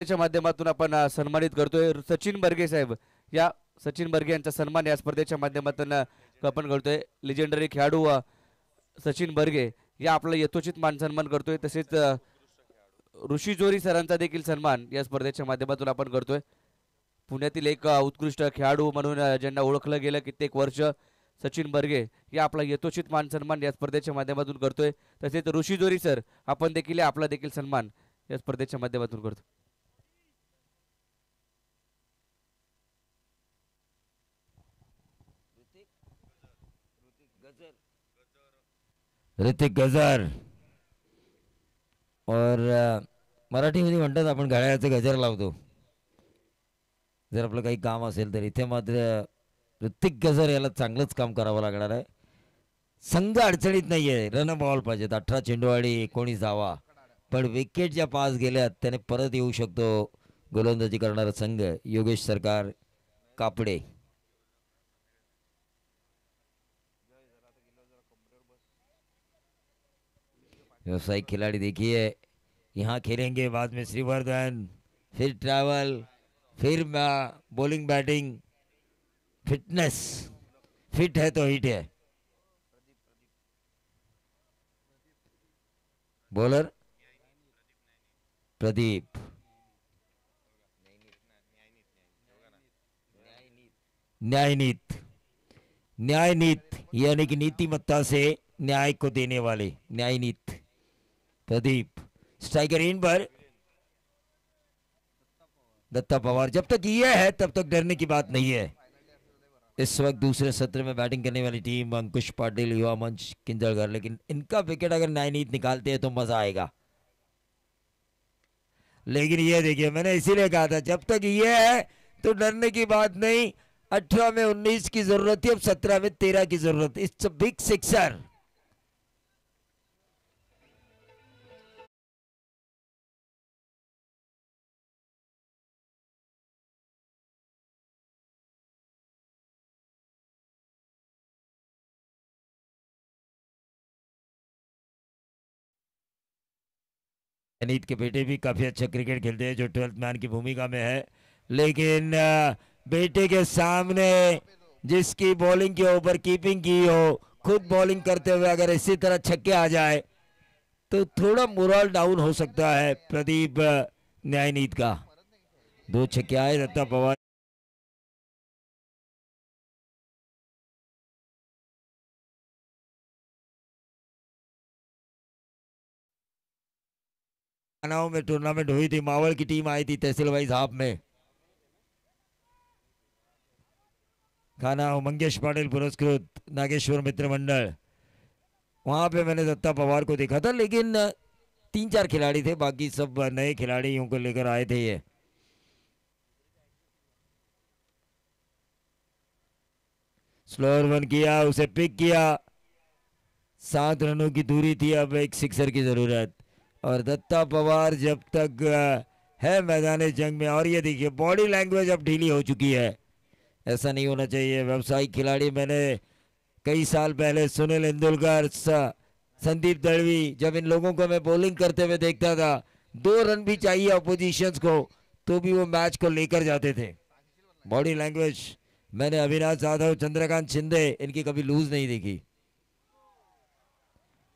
स्पर्धेच्या माध्यमातून आपण सन्मानित करतोय सचिन बर्गे साहेब. या सचिन बर्गे यांचा सन्मान या स्पर्धेच्या माध्यमातून आपण करतोय. लिजेंडरी खेळाडू सचिन बर्गे या आपला यथोचित मान सन्मान करतोय. तसेच ऋषी जोरी सरांचा देखील सन्मान या स्पर्धेच्या माध्यमातून आपण करतोय. पुण्यातील एक उत्कृष्ट खेळाडू म्हणून ज्यांना ओळखलं गेलं कित्येक वर्ष, सचिन बर्गे या आपला यथोचित मान सन्मान या स्पर्धेच्या माध्यमातून करतोय. तसेच ऋषी जोरी सर आपण देखील आपला देखील सन्मान या स्पर्धेच्या माध्यमातून करतो. ऋतिक गजर और मराठीमध्ये म्हणतात आपण घड्याळाचं गजर लावतो जर आपलं काही काम असेल तर. इथे मात्र ऋतिक गजर याला चांगलंच काम करावं लागणार आहे. संघ अडचणीत नाही आहे, रन बॉल पाहिजेत. 18 चेंडूवाडी 19 धावा, पण विकेट ज्या पास गेल्यात त्याने परत येऊ शकतो गोलंदाजी करणारा संघ. योगेश सरकार कापडे. व्यावसायिक खिलाड़ी देखिए यहाँ खेलेंगे, बाद में श्रीवर्धन, फिर ट्रैवल, फिर बॉलिंग बैटिंग. फिटनेस, फिट है तो हिट है. बॉलर प्रदीप. न्यायनीत, न्यायनीत यानी कि नीतिमत्ता से न्याय को देने वाले न्यायनीत प्रदीप. स्ट्राइकर इन पर दत्ता पवार. जब तक ये है तब तक डरने की बात नहीं है. इस वक्त दूसरे सत्र में बैटिंग करने वाली टीम अंकुश पाटिल, युवा मंच, किंजलगर. लेकिन इनका विकेट अगर न्यायनीत निकालते हैं तो मजा आएगा. लेकिन ये देखिए, मैंने इसीलिए कहा था जब तक ये है तो डरने की बात नहीं. 18 में 19 की जरूरत थी, अब 17 में 13 की जरूरत. It's a big sixer. Aneet के बेटे भी काफी अच्छा क्रिकेट खेलते हैं जो 12th मैन की भूमिका में है. लेकिन बेटे के सामने जिसकी बॉलिंग के ऊपर कीपिंग की हो, खुद बॉलिंग करते हुए अगर इसी तरह छक्के आ जाए तो थोड़ा मोरल डाउन हो सकता है प्रदीप न्यायनीत का. 2 छक्के आए दत्ता पवार. में टूर्नामेंट हुई थी, मावल की टीम आई थी तहसील वाइज हाफ में. खाना मंगेश पाटिल पुरस्कृत नागेश्वर मित्र मंडल. वहां पे मैंने दत्ता पवार को देखा था, लेकिन 3-4 खिलाड़ी थे, बाकी सब नए खिलाड़ियों को लेकर आए थे. ये स्लोअर वन किया, उसे पिक किया. 7 रनों की दूरी थी, अब एक सिक्सर की जरूरत. और दत्ता पवार जब तक है मैदान जंग में. और ये देखिए बॉडी लैंग्वेज अब ढीली हो चुकी है. ऐसा नहीं होना चाहिए. व्यावसायिक खिलाड़ी मैंने कई साल पहले सुनील तेंदुलकर, संदीप दलवी, जब इन लोगों को मैं बॉलिंग करते हुए देखता था, 2 रन भी चाहिए अपोजिशंस को तो भी वो मैच को लेकर जाते थे. बॉडी लैंग्वेज मैंने अविनाश जाधव, चंद्रकांत शिंदे, इनकी कभी लूज नहीं देखी.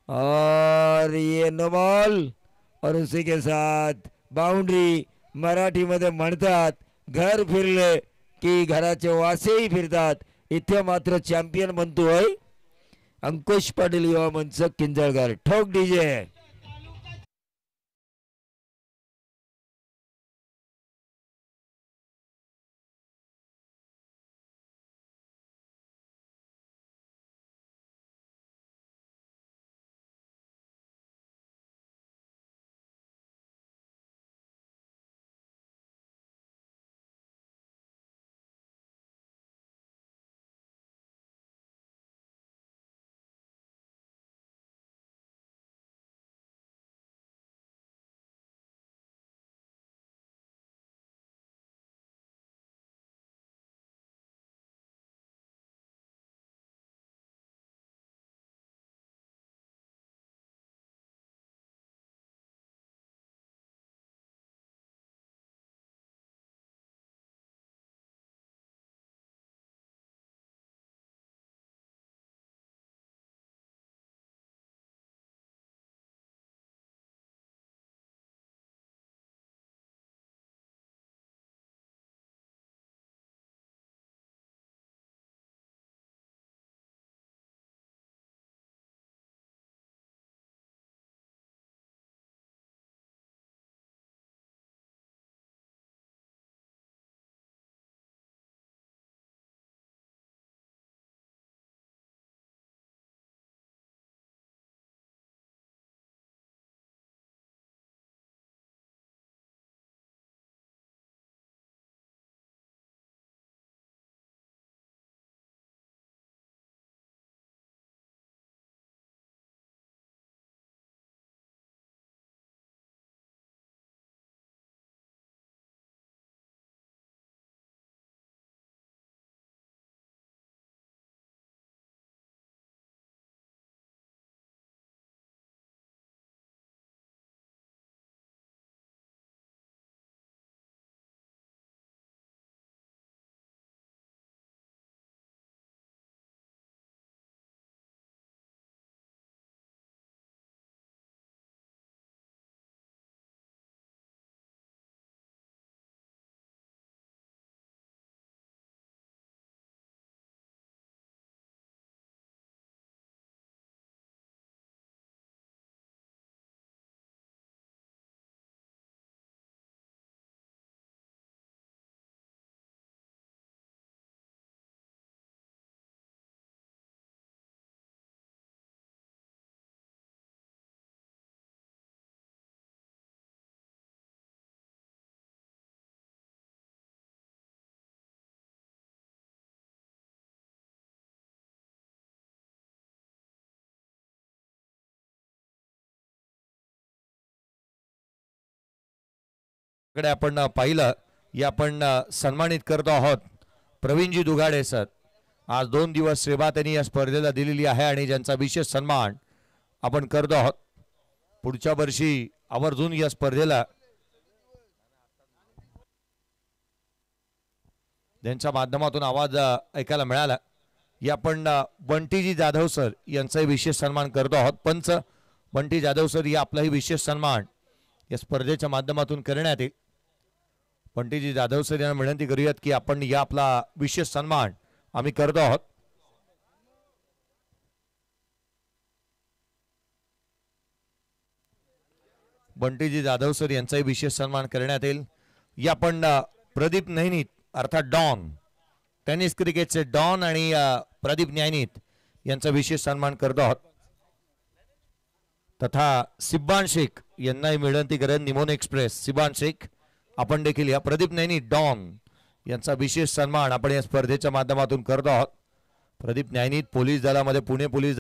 और ये नो बॉल और उसी के साथ बाउंड्री. मराठीमध्ये म्हणतात घर फिरले की घराचे वासेही फिरतात. इथे मात्र चॅम्पियन बनतोय अंकुश पाटील, युवा मंच, किंजळगर. ठोक डीजे. ज्याच्याकडे आपण पाहिलं या आपण सन्मानित करतो आहोत प्रवीणजी दुगाडे सर. आज 2 दिवस सेवा त्यांनी या स्पर्धेला दिलेली आहे आणि ज्यांचा विशेष सन्मान आपण करतो आहोत. पुढच्या वर्षी आवर्जून या स्पर्धेला त्यांच्या माध्यमातून आवाज ऐकायला मिळाला. या आपण बंटीजी जाधव सर यांचाही विशेष सन्मान करतो आहोत. पंच बंटी जाधव सर या आपलाही विशेष सन्मान या स्पर्धेच्या माध्यमातून करण्यात येईल. बंटीजी जाधव सर यांना विनंती करूयात की आपण या आपला विशेष सन्मान आम्ही करतो आहोत. बंटीजी जाधव सर यांचाही विशेष सन्मान करण्यात येईल. या आपण प्रदीप नैनीत अर्थात डॉन टेनिस क्रिकेटचे डॉन आणि प्रदीप न्यायनीत यांचा विशेष सन्मान करतो आहोत. तथा सिब्बान शेख यांनाही विनंती करेन निमोन एक्सप्रेस सिब्बान शेख आपण देखील या प्रदीप नैनी डॉन यांचा विशेष सन्मान आपण या स्पर्धेच्या माध्यमातून करतो आहोत. प्रदीप न्यायनीत पोलीस दलामध्ये पुणे पोलीस